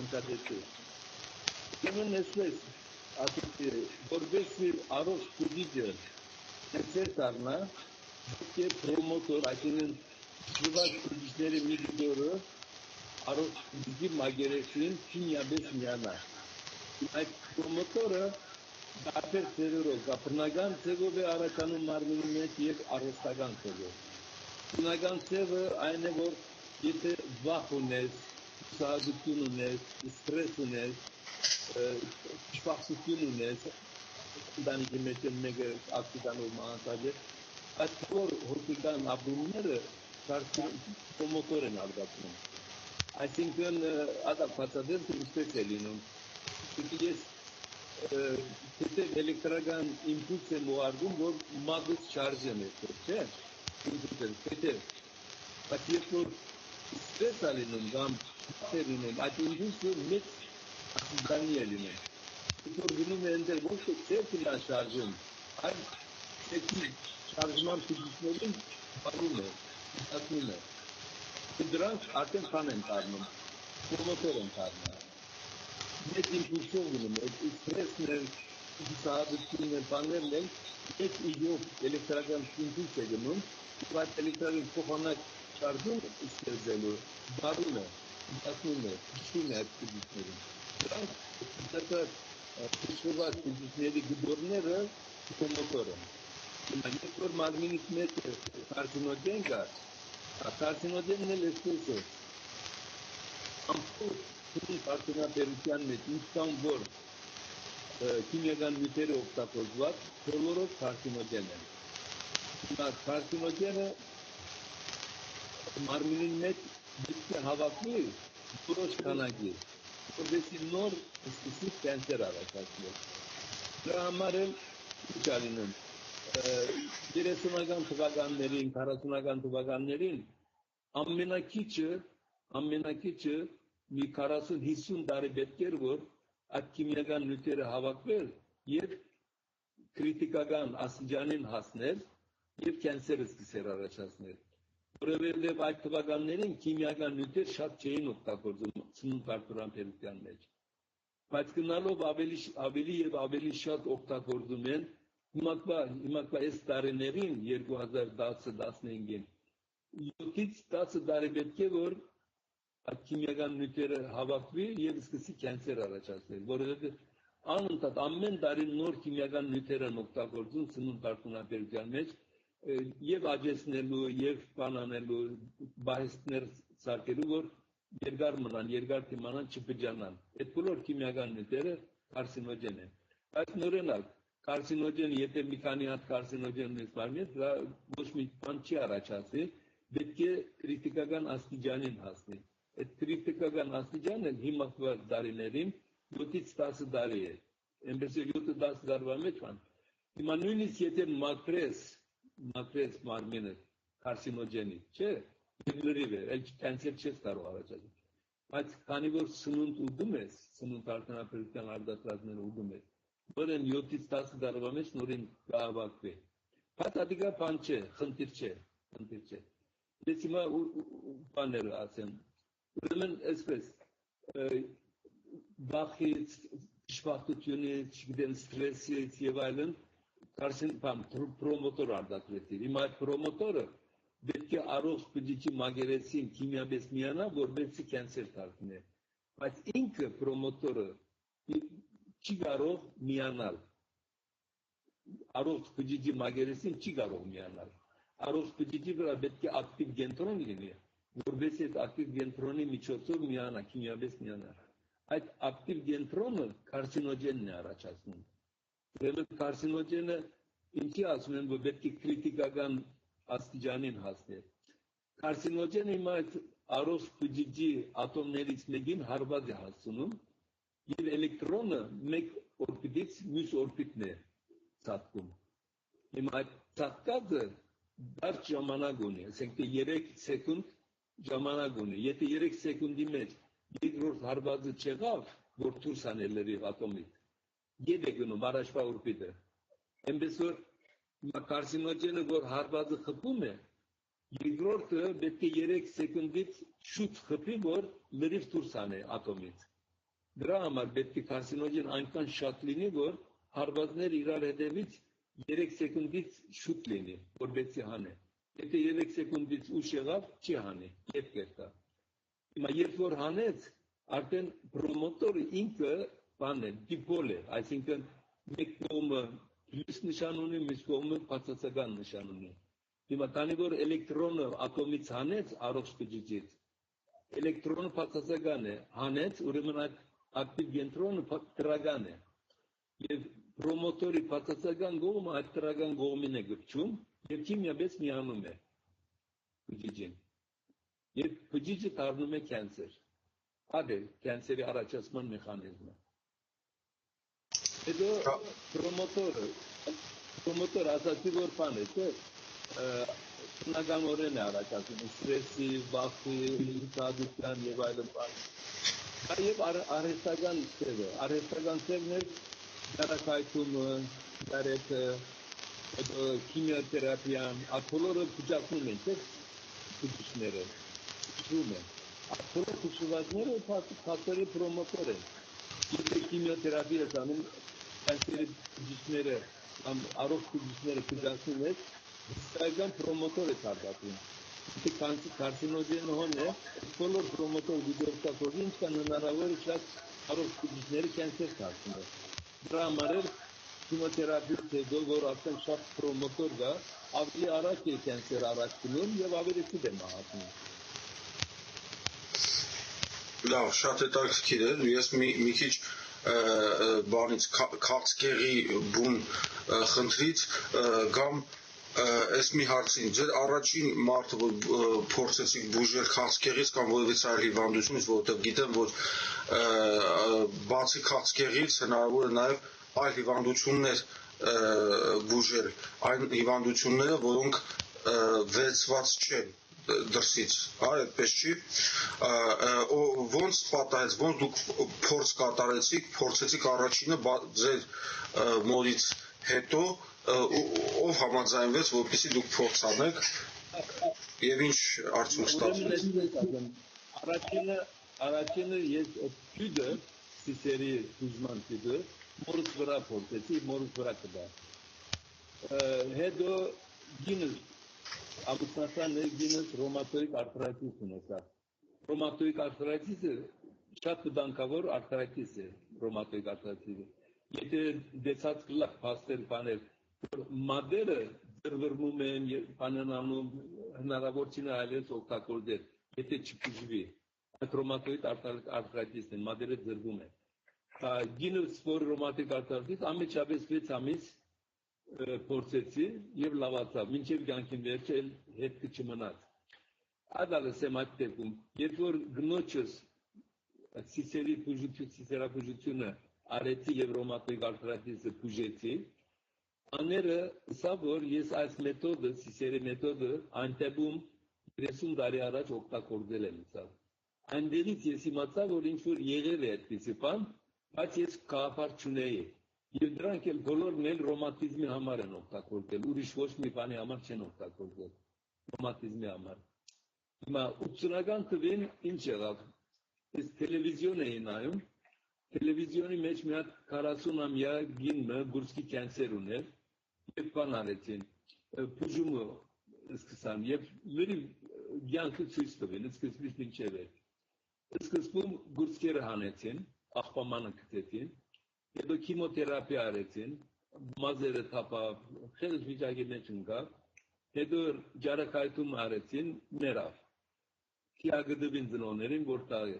Speaker 2: անջատեցի։ Ուրեմն այսպես, ասեցի, որովհետեւ առողջ բջիջը կենսեր դառնա, պետք է պրոմոտոր, այսինքն շրջված բջիջների մի գծորը առողջ բջիջի մագերեսին քիմիաբես միանա։ Այդ պրոմոտորը տարբեր ձևերով, բնական ձևով է առաջանում մարմինի մեջ եւ արհեստական ձևով։ Բնական ձևը այն է, որ եթե վախ ունես, սահակություն ունես, ստրես ունես, շփախություն ունես, դանիքի մեջ մեկը ակտիվանով մանածագ է, այդ բոլոր հոգեկան ապրումները պրոմոտոր են արգացնում։ Այսինքն ադապտացիան ինչպես է լինում։ Ես եթե էլեկտրական իմպուլս եմ ուղարկում, որ մագուս շարժեմ է, չէ՞։ Եթե բայց երբ որ ստրես է լինում կամ է լինում, այդ իմպուլսը մեծ ասիդանի է լինում։ Երբ որ գնում է ընդեր ոչ թե ցերկլա շարժում, այլ ցերկի շարժման բջիջներին բաղում է, ստացվում է։ Դրանք արդեն քան են դառնում, պրոմոտոր են դառնում։ Մեծ իմպուլսով գնում է, ստրեսն է, սահակությունն է, բաներն են, մեծ իջով էլեկտրական իմպուլս է գնում, ու այդ էլեկտրական փոխանակ շարժում ստեղծելու բառում է, ստացվում է, իջնում է այդ բջիջներին։ Դրանք շրջված բջիջների գծորները պրոմոտոր են։ Երբ որ մարմինից մեջ կարցինոգեն կա, կարցինոգենն էլ այսպես է։ Ամփոփ կարցինաբերության մեջ ինչքան որ քիմիական նյութերը օգտագործված, բոլորով կարցինոգեն են։ Հիմա կարցինոգենը մարմինի մեջ պետք է հավաքվի որոշ քանակի, որովհետեւ նոր սկսի կենսեր առաջացնել։ Դրա համար էլ ինչ ալինում 30-ական թվականներին, 40-ական թվականներին ամենակիչը մի 40-50 տարի պետք էր, որ այդ քիմիական նյութերը հավաքվել եւ քրիտիկական աստիճանին հասնել եւ կենսերը սկսել առաջացնել։ Որովհետեւ այդ թվականներին քիմիական նյութեր շատ չէին օգտագործում սնունդ արտոնապերության մեջ։ Բայց գնալով ավելի եւ ավելի շատ օգտագործում են հիմա այս տարիներին 2010-15-ին 7-ից 10 տարի պետք է որ քիմիական նյութերը հավաքվի եւ սկսի կենսեր առաջացնել, որովհետեւ անընդհատ ամեն տարի նոր քիմիական նյութեր են օգտագործում սնունդ արտոնաբերության մեջ եւ աճեցնելու եւ բանանելու բայստներ սարքելու որ երկար մնան, երկար դիմանան չբջանան։ Այդ բոլոր քիմիական նյութերը կարսինոգեն են։ Այս նորենալ կարսինոգեն, եթե մի քանի հատ կարսինոգեն ունեցնի, դա ոչ մի բան չի առաջացնի, պետք է քրիտիկական աստիճանին հասնի։ Այդ քրիտիկական աստիճանը հիմա տարիներին 7-ից 10 տարի է։ Այնպես 7-10 տարվա մեջ բան։ Հիմա նույնիսկ եթե մակրես մարմինը կարսինոգենի, չէ՞, եւ լրիվ է, այլ կենսեր չես կարող առաջացնել։ Բայց քանի որ սնունդ ուտում ես, սնունդ արտոնաբերության արտադրածները ուտում ես, որն 7-ից 10 տարվա մեջ նորին կհավաքվի։ Բայց ադիգա բան չէ, խնդիր չէ։ Ես հիմա բաներ ասեմ։ Ուրեմն այսպես վախից, դժբախտությունից, չգիտեմ, ստրեսից եւ այլն կարսին բան պրոմոտոր արտադրեցի։ Հիմա այդ պրոմոտորը պետք է առողջ բջիջի մագերեցին քիմիապես միանա, որպեսզի կենսեր դառնի։ Բայց ինքը պրոմոտորը չի կարող միանալ։ Առողջ բջիջի մագերեցին չի կարող միանալ։ Առողջ բջիջի վրա պետք է ակտիվ կենտրոն լինի, որպեսզի այդ ակտիվ կենտրոնի միջոցով միանա, քիմիապես միանա։ Այդ ակտիվ կենտրոնը կարսինոգենն է առաջացնում։ Ուրեմն կարսինոգենը ինչի ասում են, որ պետք է քրիտիկական աստիճանին հասնել։ Կարսինոգենը հիմա այդ առողջ բջիջի ատոմներից մեկին հարված է հասնում եւ էլեկտրոնը մեկ օրբիտից մյուս օրբիտն է ցատկում։ Հիմա այդ ցատկածը դարձ ժամանակ ունի, ասենք 3 սեկունդ ժամանակ ունի։ Եթե 3 սեկունդի մեջ երկրորդ հարվածը չեղավ, որ դուրս անել լրիվ ատոմից, ետ է գնում առաջվա օրբիտը։ Այնպես որ կարսինոգենը որ հարվածը խփում է, երկրորդը պետք է 3 սեկունդից շուտ խփի, որ լրիվ դուրս անե ատոմից։ Դրա համար պետք է կարսինոգեն այնքան շատ լինի, որ հարվածները իրար հետևից 3 սեկունդից շուտ լինի, որպեսզի հանե։ Եթե 3 սեկունդից ուշ եղավ, չի հանի, ետ կերտա։ Հիմա երբ որ հանեց, արդեն պրոմոտորը ինքը բան է, դիպոլ է, այսինքն մեկ կողմը լույս նշան ունի, մյուս կողմը բացասական նշան ունի։ Հիմա քանի որ էլեկտրոնը ատոմից հանեց առողջ բջիջից, էլեկտրոնը բացասական է, հանեց, ուրեմն այդ ակտիվ կենտրոնը դրական է։ Եվ պրոմոտորի բացասական կողմը այդ դրական կողմին է գտնում եւ քիմիապես միանում է բջիջին։ Եվ բջիջը դառնում է կենսեր։ Ադե կենսերի առաջացման մեխանիզմը։ Հետո պրոմոտոր ասացի որ բան է, չէ՞, բնականորեն է առաջացնում ստրեսի, վախի, հուսահատության եւ այլն բան։ Եվ արհեստական ծևն է դարակայթումը, դարեթը, քիմիոթերապիան, ակոլորը փճացնում են, չէ՞, բջիջները, փճում են։ Ակոլոր փճվածները փաստերի պրոմոտոր են։ Եթե քիմիոթերապիա անում, կենսերի բջիջները, առողջ բջիջները փճացնում են, հստակական պրոմոտոր է դարձնում։ Եթե կարսինոգենը հոն է, բոլոր պրոմոտոր դիտորդակորի ինչքան հնարավոր է շատ առողջ բջիջները կենսեր դարձնում են։ Դրա համար քիմիոթերապիայից հետո, որ արդեն շատ պրոմոտոր կա, ավելի արագ է կենսեր առաջ գնում եւ ավելի ցույց է մահացնում։
Speaker 1: Լավ, շատ հետաքրքիր է։ Ես մի քիչ բանից քաղցկեղի բուն խնդրից կամ այս մի հարցին ձեր առաջին մարդը որ փորձեցիք բուժել քաղցկեղից կամ որևէ այլ հիվանդությունից, որովհետև գիտեմ, որ բացի քաղցկեղից հնարավոր է նաև այլ հիվանդություններ բուժել, այն հիվանդությունները, որոնք վերցված չեն դրսից, այդպես չի, ոնց պատահեց, ոնց դուք փորձ կատարեցիք, փորձեցիք առաջինը ձեր մորից հետո ով համաձայնվեց, որպեսզի դուք փորձ անեք եւ ինչ արդյունք
Speaker 2: ստացվեց։ Առաջինը ես սիսերի բուժման տիպը մորս վրա փորձեցի, մորս վրա կդա։ հետո գինս ամուսնացան գինս ռոմատոիդ արթրայտիս ունեցա։ Ռոմատոիդ արթրայտիսը շատ վտանգավոր արթրայտիս է, ռոմատոիդ արթրայտիսը։ Եթե դեցած կլակ փաստեր բաներ, մադերը ձրվռնում են, բանանանում հնարավոր չի այլևս օգտագործել, եթե չբուժվի։ Այդ ռոմատոիդ արթրայտիսն է, մադերը ձրվում են։ Գինուս որ ռոմատոիդ արթրայտիս ամենջապես 6 ամիս փորձեցի եւ լավացավ, մինչեւ կյանքի վերջը հետքը չմնաց։ Ադալս եմ այդ դեպքում, երբ որ գնոջս սիսերապուժությունը արեցի եւ ռոմատոիդ արթրայտիսը բուժեցի, աները սա որ ես այս մեթոդը, սիսերի մեթոդը այնտեղում 30 տարի առաջ օգտագործել եմ սա։ Այնտեղից ես իմացա, որ ինչ որ եղել է այդպիսի բան, բայց ես գաղափար չունեի։ Եվ դրանք էլ բոլորն էլ ռոմատիզմի համար են օգտագործել, ուրիշ ոչ մի բանի համար չեն օգտագործել, ռոմատիզմի համար։ Հիմա 80-ական թվին ինչ եղավ, ես տելևիզիոն էի նայում, տելևիզիոնի մեջ մի հատ 40-ամյա գինը գուրսկի կյանսեր ուներ, եւ բան արեցին, բուժումը սկսան, եւ լրիվ կյանքը ցույց տվին, սկզբից մինչեւ էր։ Սկզբում գուրսկերը հանեցին, աղբամանը գտեցին, հետո քիմոթերապիա արեցին, մազերը թափավ, խելք վիճակի մեջ ընկավ, հետո ջարակայթում արեցին, մեռավ։ Քիագդվին ծնողներին որ տաղ է։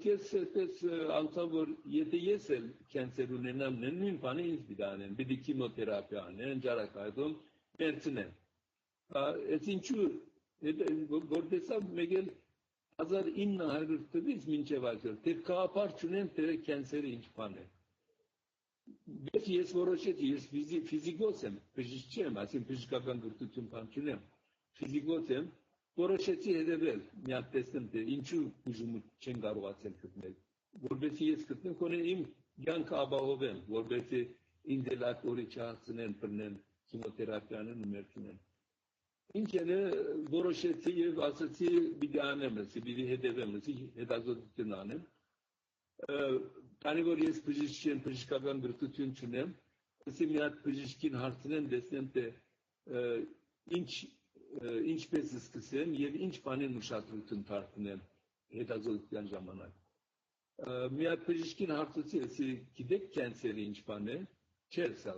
Speaker 2: Ես այդպես անցավ, որ եթե ես էլ կյանսեր ունենամ, նույն բանը ինձ պիտի անեն, պիտի քիմոթերապիա անեն, ջարակայթում մերցնեն։ Այս ինչու, որ տեսավ մեկ էլ 1900 թվականից մինչև այսօր, թե գաղափար չունեն, թե կյանսերը ինչ բան է։ Ես որոշեցի, ես ֆիզիկոս եմ, բժիշկ չեմ, այսինքն բժշկական կրթություն բան չունեմ, ֆիզիկոս եմ, որոշեցի հետևել, մի հատ տեսնեմ, թե ինչու բուժումը չեն կարողացել գտնել, որովհետեւ ես գտնեմ, կոնե իմ կյանքը ապահովեմ, որովհետեւ ինձ էլ այդ օրը չհասցնեն բռնեն, քիմոթերապիան ու մերցնեն։ Ինչ է որոշեցի եւ ասացի պիտի անեմ, պիտի հետևեմ, հետազոտություն անեմ։ Քանի որ ես բժիշկ եմ, բժշկական կրթություն չունեմ, ասի մի հատ բժիշկին հարցնեմ, տեսնեմ թե ինչպես սկսեմ եւ ինչ բանին ուշադրություն դարձնեմ հետազոտության ժամանակ։ Մի հատ բժիշկին հարցրեցի, ասի գիտեք կյանսերը ինչ բան է, չէ սա։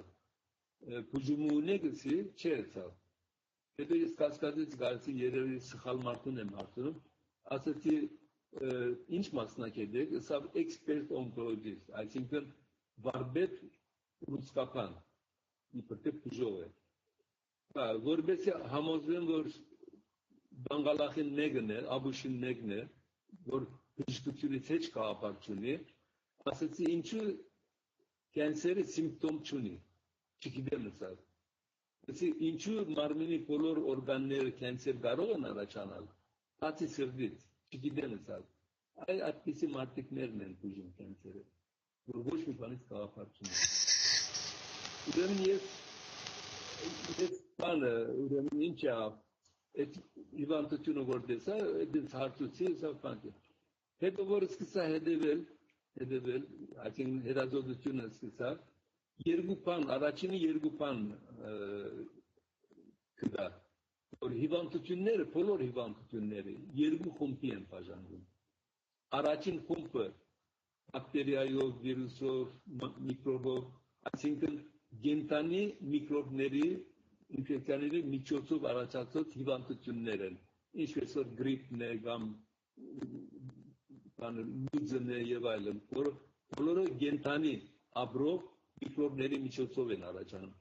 Speaker 2: Բուժումը ունեք, ասի չէ սա։ Հետո ես կասկածից գալցի երևի սխալ մարդուն եմ հարցնում, ասացի ինչ մասնակետ եք, սա expert oncologist, այսինքն վարպետ ռուսկական, իբրտե բուժող է։ Որպես համոզվեմ, որ բանգալախին մեկն է, աբուշին մեկն է, որ բժշկությունից հետ գաղափար չունի, ասացի ինչու կյանսերը սիմպտոմ չունի, չգիտեմ սա։ Ասի ինչու մարմինի բոլոր օրգանները կյանսեր կարող են առաջանալ, բացի սրտից, չգիտեմ սա։ Այդպիսի մարդիկներն են բուժում կյանսերը, որ ոչ մի բանից գաղափար չունեն։ Ուրեմն ես բանը, ուրեմն ինչ է, այդ հիվանդությունը որ տեսա, այդ հարցուցի, սա բանք է։ Հետո որ սկսա հետևել, այսինքն հետազոտությունը սկսա, երկու բան, առաջինը երկու բան կդա, որ հիվանդությունները, բոլոր հիվանդությունները երկու խումբի են բաժանվում։ Առաջին խումբը բակտերիայով, վիրուսով, միկրոբով, այսինքն գենտանի միկրոբների, ինֆեկցիաների միջոցով առաջացած հիվանդություններ են, ինչպես որ գրիպն է կամ լուծն է եւ այլն, բոլորը գենտանի ապրող միկրոբների միջոցով են առաջանում։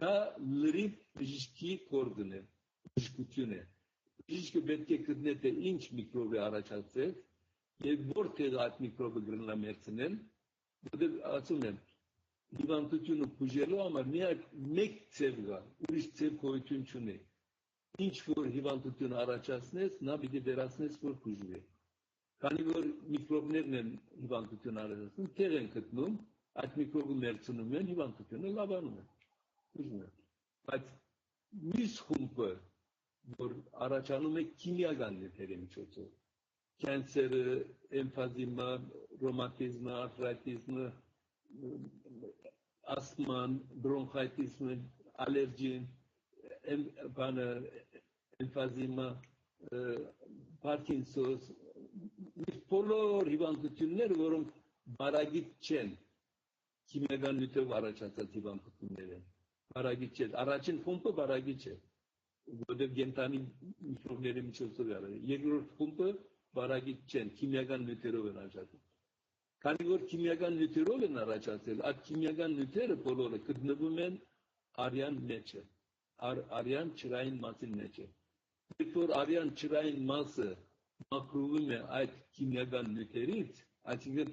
Speaker 2: Դա լրիվ բժշկի գործն է, բժշկություն է։ Բժիշկը պետք է գտնի թե ինչ միկրոբ է առաջացել եւ որտեղ այդ միկրոբը գրնա մերցնել, որտեղ ասում եմ հիվանդությունը բուժելու համար միայն մեկ ձև կա, ուրիշ ձև գոյություն չունի։ Ինչ որ հիվանդություն առաջացնես, նա պիտի վերացնես, որ բուժվի։ Քանի որ միկրոբներն են հիվանդություն առաջացնում, տեղ են գտնում, այդ միկրոբը մերցնում են, հիվանդությունը լավանում է, բուժում է։ Բայց մյուս խումբը, որ առաջանում է քիմիական նյութերի միջոցով, կյանսերը, էմֆազիմը, ռոմատիզմը, արթրայտիզմը, ասման, բրոնխայտիսը, ալերգին, էմֆազիմա, Parkinson, բոլոր հիվանդությունները, որոնք բարագիտ չեն, քիմիական նյութերով առաջացած հիվանդություններ են, բարագիտ չեն, առաջին խումբը բարագիտ չէ, որտեղ գենտանի միկրոբների միջոցով է, երկրորդ խումբը բարագիտ չեն, քիմիական նյութերով են առաջացել, քանի որ քիմիական նյութերով են առաջացել, այդ քիմիական նյութերը բոլորը գտնվում են արյան մեջը, արյան ջրային մասի մեջը, երբ որ արյան ջրային մասը մաքրվում է այդ քիմիական նյութերից, այսինքն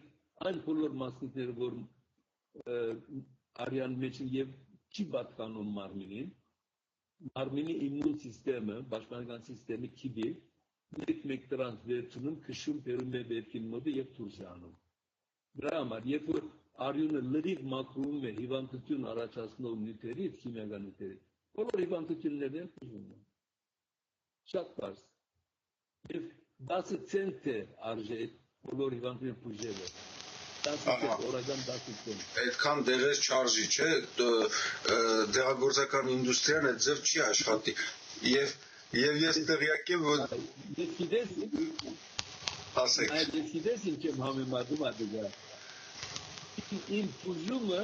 Speaker 2: այն բոլոր մասնիկները, որ արյան մեջ եւ չի պատկանում մարմինի իմուն սիստեմը, պաշտպանական սիստեմը քիբի, մեկ դրանց վերցնում, քշում, բերում է վերքին մոտը եւ դուրս է անում։ Դրա համար, երբ որ արյունը լրիվ մաքրվում է հիվանդություն առաջացնող նյութերից, քիմիական նյութերից, բոլոր հիվանդություններն են բուժվում։ Շատ բարձ։ Եվ 10 ցենտ է արժե բոլոր հիվանդությունները բուժելը։ 10 ցենտ, օրական 10 ցենտ։
Speaker 1: Այդքան դերես չարժի, չէ, դեղագործական ինդուստրիան այդ ձև չի աշխատի։ Եվ ես տեղյակ եմ, որ
Speaker 2: ես գիտես,
Speaker 1: ասեք։
Speaker 2: այդ ես գիտես ինչ եմ համեմատում ադուգա։ Իմ բուժումը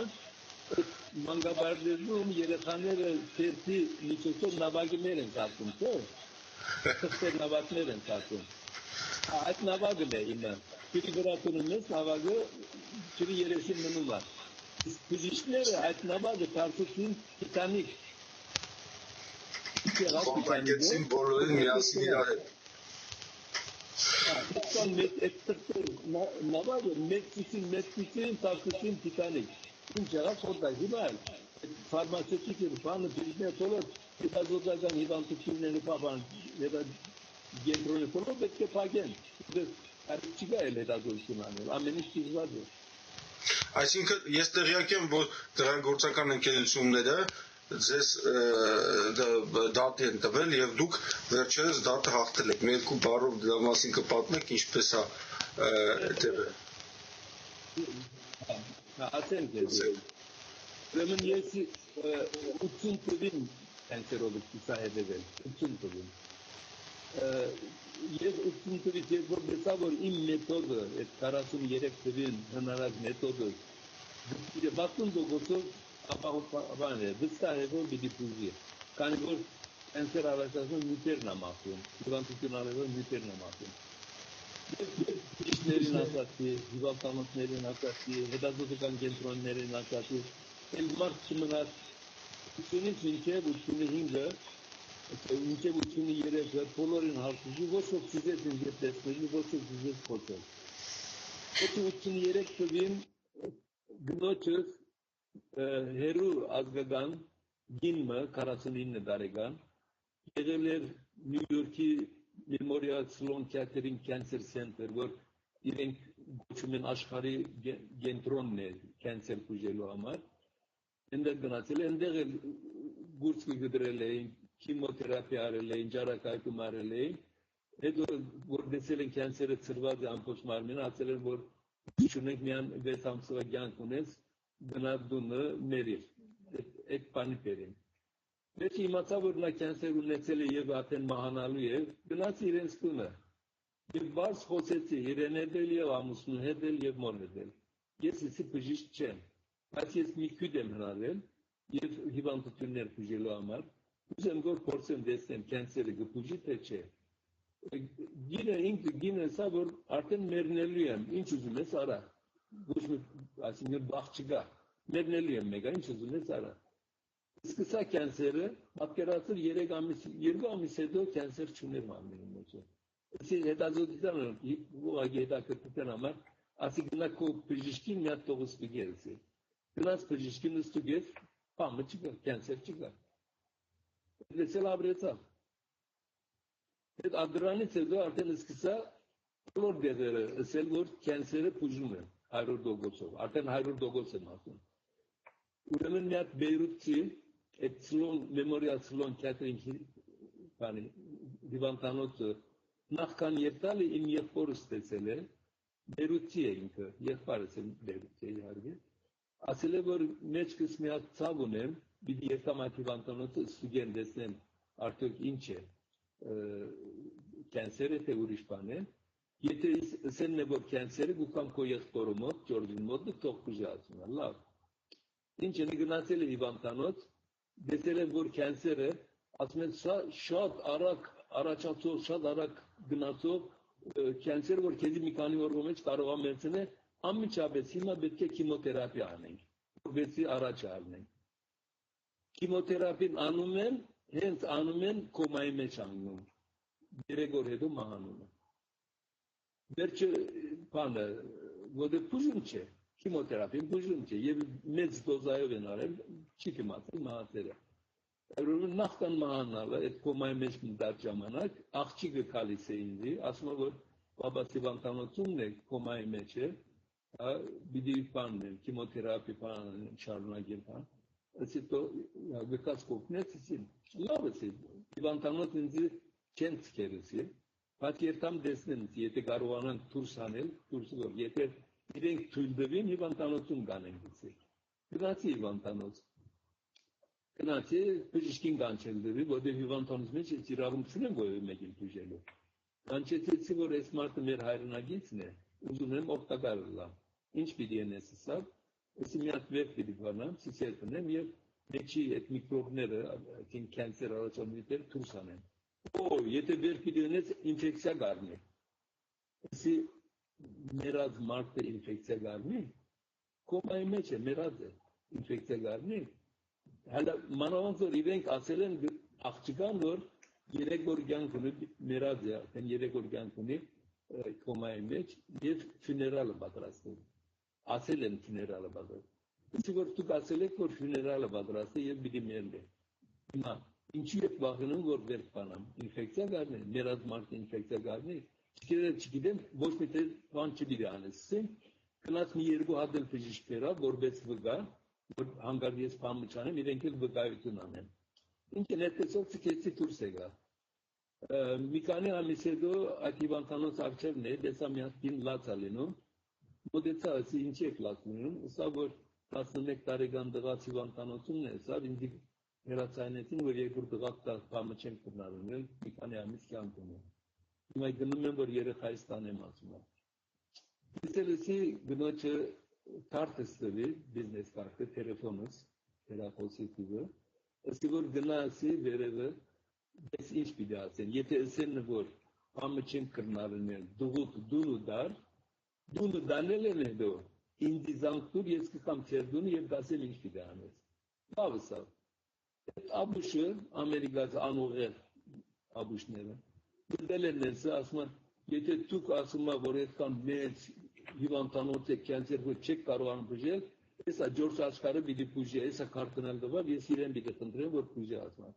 Speaker 2: մանկաբարձներում երեխաները ծերտի միջոցով նավակներ են կացում, չէ՞։ Թղթեր նավակներ են կացում։ Այդ նավակն է իմը։ Ջրի վրա տունում ես նավակը ջրի երեսին մնում է։ Բժիշկները այդ նավակը դարձրեցին տիտանիկ։
Speaker 1: Կոմպակեցին բոլորին միասին իրար հետ։
Speaker 2: Նավակը մեծություն դարձրեցին տիտանիկ։ Ինչ եղավ խորտակ հիմա ֆարմացևտիկը բանը բիզնես բոլոր հետազոտական հիվանդությունները բան գենտրոնը բոլոր պետք է փակեն։ Չկա էլ հետազոտություն անել, ամեն ինչ դժվար է։
Speaker 1: Այսինքն ես տեղյակ եմ, որ դեղագործական ընկերությունները ձեզ դատ են տվել եւ դուք վերջերս դատը հաղթել եք։ Մի երկու բառով դրա մասին կպատմեք, ինչպես է դեպը։
Speaker 2: Ասենք ես։ Ուրեմն ես 80 թվին կենսերով ցուցահանդեսել, 80 թվին։ Ես 80 թվից ես որ տեսա, որ իմ մեթոդը, այդ 43 թվին հնարած մեթոդը, դիտի բացում դոգոսով ապահովան է, վստահ է, որ պիտի բուժի։ Քանի որ կենսեր առաջացնում նյութերն է մաքրում, հիվանդություն արելով նյութերն է մաքրում։ Բժիշկներին ասացի, հիվանդանոցներին ասացի, հետազոտական կենտրոններին ասացի, էլ մարդ չմնաց 80-ից մինչև 83-ը բոլորին հարցուի, ոչ ոք չիզեց ինձ հետ տեսնելի, ոչ ոք չիզեց խոսել։ 83 թվին գնոջս հերու ազգական գինմը 49 տարեկան եղել էր Նյու Յորքի Memorial Sloan Kettering Cancer Center, որ իրենք գոչում են աշխարհի կենտրոնն է կենսեր բուժելու համար։ Այնտեղ գնացել, այնտեղ գուրցի գդրել էին, քիմիոթերապիա արել էին, ջարակայքում արել էին, հետո որ դեսել են կենսերը ծրված է ամբողջ մարմինը, ասել են որ չունենք միան 6 ամսվա կյանք ունես, գնա դունը մերիր, այդ բանի բերին։ Մեծ իմացա, որ նա կենսեր ունեցել է եւ արդեն մահանալու է, գնաց իրենց տունը։ Եվ բարձ խոսեցի իրեն հետ եւ ամուսնու հետ եւ մոր հետ։ Ես իսի բժիշկ չեմ, բայց ես մի քույր եմ հնարել եւ հիվանդություններ բուժելու համար։ Ուզեմ որ փորձեմ տեսնեմ կենսերը կբուժի թե չէ։ Գինը սա որ արդեն մեռնելու եմ, ինչ ուզում ես արա։ Ոչ մի այսինքն բախ չկա։ Մեռնելու եմ մեկը, ինչ ուզում ես արա։ Սկսա կենսերը, պատկերացրու 2 ամիս հետո կենսեր չուներ մարմնի մեջ։ Այսի հետազոտության ուղղակի հետաքրքրության համար, ասի գնա քո բժիշկին մի հատ տողս բգերսի։ Գնաց բժիշկին ստուգեց, բամը չկա, կենսեր չկա։ Դեսել ապրեցավ։ Այդ ադրանից հետո արդեն սկսա բոլոր դեղերը ասել, որ կենսերը բուժում են 100%-ով, արդեն 100% եմ ասում։ Ուրեմն մի հատ Բեյրութի այդ Memorial Sloan Kettering հիվանդանոցը նախքան երթալը իմ եղբորս տեսել է, Բեյրութի է ինքը, եղբարս եմ Բեյրութի իհարկե, ասել է որ մեջքս մի հատ ցավ ունեմ, պիտի եկամ այդ հիվանդանոցը ստուգեն տեսնեմ արդյոք ինչ է, կենսեր է թե ուրիշ բան է, եթե ասեն որ կենսեր է, գուքամ քո եղբորը մոտ, Ջորջին մոտ, թող բուժի ասում է, լավ։ Ինչ է գնացել է հիվանդանոց, տեսել է որ կենսեր է, ասում են սա շատ արագ առաջացող, շատ արագ գնացող կենսեր, որ քեզի մի քանի օրվա մեջ կարող է մերձնել, անմիջապես հիմա պետք է քիմոթերապիա անենք, որպեսզի առաջ առնենք։ Քիմոթերապին անում են, հենց անում են կոմայի մեջ անում, 3 օր հետո մահանում են։ Վերջը բանը, որը բուժում չէ, քիմոթերապին բուժում չէ, եւ մեծ դոզայով են արել, չի կմացել մահացել է։ Նախքան մահանալը, այդ կոմայի մեջ մտած ժամանակ, աղջիկը գալիս է ինձ, ասում է որ բաբաս հիվանդանոցումն է, կոմայի մեջ է, պիտի բանն է, քիմոթերապի բան շարունակել բան։ Ասի то գկաց կողնեց, լավ է, հիվանդանոց ինձ չեն ցկերսի, բայց երթամ դեսնեմ, եթե կարողանան դուրս անել, դուրս որ, եթե իրենք թույլ տվին հիվանդանոցում կանեն գցի։ Գնացի հիվանդանոց։ Գնացի բժիշկին կանչել դեպի, որտեղ հիվանդանոց մեջ իրավունք չունեմ որևէ մեկին բուժելու։ Կանչեցի, որ այս մարդը մեր հայրենագիցն է, ուզում եմ օգտակար լինեմ։ Ինչ պիտի անես սա, ասի մի հատ վեր պիտի բանամ, ցույց տանեմ եւ մեջի այդ միկրոբները, այդ կենսեր առաջացնելը դուրս անեմ։ Օ, եթե վեր պիտի անես ինֆեկցիա գարնի։ Ասի մերած մարդը ինֆեկցիա գարնի, կոմայի մեջ է, մերած է, ինֆեկցիա գարնի։ Հələ մանավանդ որ իրենք ասել են աղջկան որ 3 օր կյանք ունի մերած է, այն 3 օր կյանք ունի կոմայի մեջ եւ ֆյուներալը պատրաստել։ Ասել են ֆյուներալը պատրաստ։ Իսկ որ դուք ասել եք որ ֆյուներալը պատրաստ է եւ պիտի մերլի։ Հիմա ինչու եք վախենում որ վեր բանամ, ինֆեկցիա գարնի, մերած մարդ ինֆեկցիա գարնի, չգիտեմ ոչ մի տեղ բան չպիտի անես։ Գնաց մի 2 հատ էլ բժիշկ վերա, որպես վկա որ հանգար ես բան մճանեմ, իրենք էլ վկայություն անեն։ Ինչ է ներկայացող ցկեցի դուրս եկա։ Մի քանի ամիս հետո այդ հիվանդանոց արչևն է, դեսա մի հատ կին լաց է լինում, մոտեցա, ասի ինչ եք լաց լինում, սա որ 11 տարեկան տղաց հիվանդանոցումն է, սա ինձ հերացայնեցին, որ երկրորդ տղաց բանը չեն կրնարունել, մի քանի ամիս կյանք ունեմ։ Հիմա գնում եմ, որ երեխայից տանեմ ասում եմ։ Իսելսի գնոջը կարտս տվի, բիզնես կարտը, տելեֆոնս, հեռախոսի տիվը, ասի որ գնացի վերևը, ես ինչ պիտի ասեն, եթե ասեն որ բանը չեն կրնարնել, դունու դար, դունու դանել են հետո, ինձ զանգտուր ես կկամ ծերդունը և դասեմ ինչ պիտի անես։ Լավ սա, այդ աբուշը, ամերիկաց անողեր աբուշները, դել են նենսը, ասում են, եթե դուք ասում որ այդքան մեծ հիվանդանոց եք կենսեր, որ չեք կարողանում բուժել, եսա Ջորջ Աշխարհը պիտի բուժի, եսա քարտն էլ տվավ, ես իրեն պիտի խնդրեմ, որ բուժի ասում։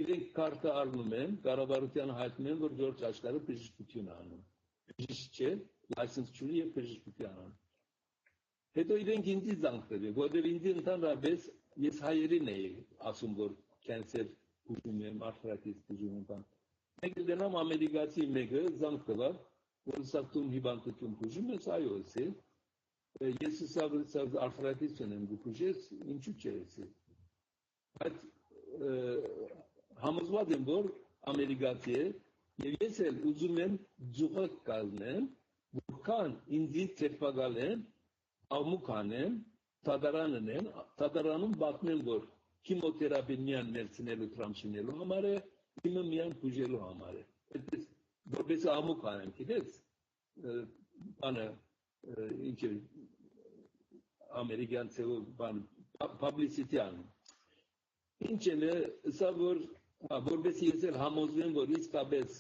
Speaker 2: Իրենք քարտը առնում են, կառավարությանը հայտնում են, որ Ջորջ Աշխարհը բժշկություն է անում։ Բժիշկ չէ, լայսենս չունի եւ բժշկություն անում։ Հետո իրենք ինձ զանգվել, որտեղ ինձ ընդհանրապես ես հայերին էի ասում, որ կենսեր բուժում եմ, արթրիտիս բուժում եմ։ Մեկ դենամ ամերիկացի մեկը զանգվել, որ սա տուն հիվանդություն բուժում ես, այո, ասի։ Ես սա արթրիտիս ունեմ, բուժես, ինչու՞ չէ, ասի։ Բայց համոզված եմ, որ ամերիկացի է, եւ ես էլ ուզում եմ ձուղակ կազմեմ, որքան ինձ ծերպակալ են, ամուկ անեմ, տադարանում բախնեմ, որ քիմոթերապին միան ներցնելու տրամշինելու համար է, իմը միան բուժելու համար է։ Այդպես որպես ամուկ անեմ, գիտես, բանը ինչ է ամերիկյան ցեղով բան publicity անում։ Ինչ է, սա որ որպես ես էլ համոզվեմ, որ իսկապես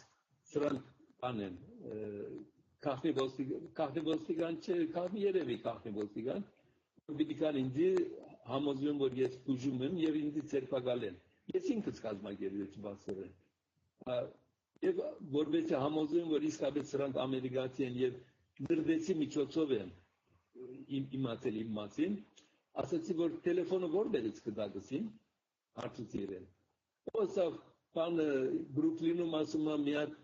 Speaker 2: սրանք անեն, քախնի ոստիգան չէ, քախնի երևի քախնի ոստիգան, որ պիտի կան ինձ համոզվեմ, որ ես բուժում եմ եւ ինձ ծերպակալ են։ Ես ինքս կազմակերպեցի բացորեն։ Եվ որպես համոզվեմ, որ իսկապես սրանք ամերիկացի են եւ դրդեցի միջոցով են իմացել իմ մասին, ասացի, որ տելեֆոնը որտեղից կդակսին, հարցուցի իրեն։ Ոսա բանը Բրուքլինում ասում եմ մի հատ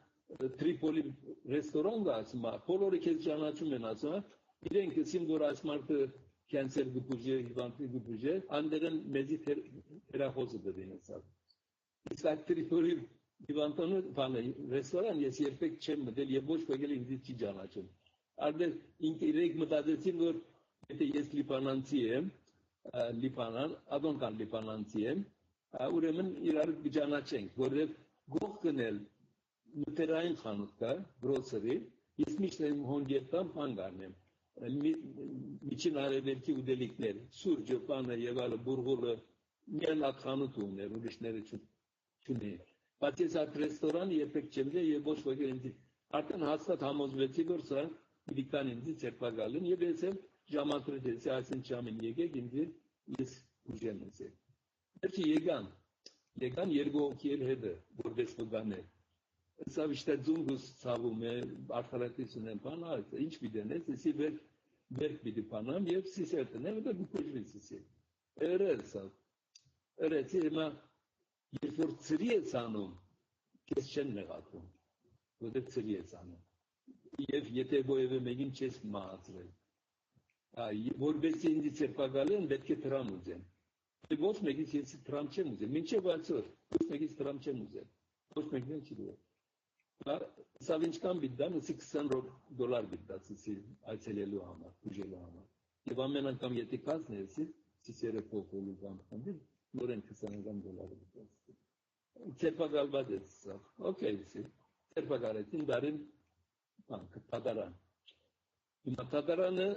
Speaker 2: Տրիպոլի ռեստորան կա ասում եմ, բոլորը քեզ ճանաչում են ասում եմ, իրենք ասին, որ այս մարդը կենսեր գուբուժե, հիվանդի գուբուժե, անդերն մեզի հերախոսը դրինեսավ։ Իսկ այդ տերիտորի հիվանդանու բանը, ռեստորան ես երբեք չեմ մտել եւ ոչ ոք էլ ինձ չի ճանաչում։ Արդեն ինքերեք մտածեցին, որ եթե ես լիբանանցի եմ, լիբանան, ադոնկան լիբանանցի եմ, ուրեմն իրար կճանաչենք, որովհետեւ գողքն էլ մտերային խանութ կա, grocery, ես միշտ եմ հոնգետամ հանգարնեմ։ Միջին արևելքի ուտելիքներ, սուրճը, պանը եւ այլը, բուրգուլը, միայն այդ խանութ ուներ, ուրիշները չունի։ Բայց ես այդ ռեստորանը երբեք չեմ դե եւ ոչ ոք ինձ արդեն հաստատ համոզվեցի, որ սա իդիկան ինձ ծերպակալին եւ ես էլ ժամադրեցի այսին ժամին եկեք ինձ ես ուժեմ ասել։ Վերջի եկան երկու հոգի էլ հետը, որպես մգաներ։ Սա վիշտը ձունգուս ցավում է, արդարացություն են բան, ինչ պիտենես, եսի վերք պիտի բանամ եւ սիսերտնեմ, դա գուկոժվի սիսի։ Երեցի հիմա երբ որ ծրի ես անում, քեզ չեն նեղացում, որտեղ ծրի ես անում։ Եվ եթե ոևէ մեկին չես մահացրել։ Որբեսի ինձ ծերպակալեն, պետք է դրամ ուզեն։ Ոչ մեկից ես դրամ չեմ ուզել, մինչև այսօր ոչ մեկից դրամ չեմ ուզել։ Ոչ մեկն չի դու։ Սա ինչքան բիդան, $20 բիդացի այցելելու համար, ուժելու համար։ Եվ ամեն անգամ եթե կազմեցի, սիսերը փոխելու բան կանդի, նորեն $20 բիդացի։ Ծերպակալված է սա։ Okay, ծերպակալեցին դարին բան, տադարան։ Հիմա տադարանը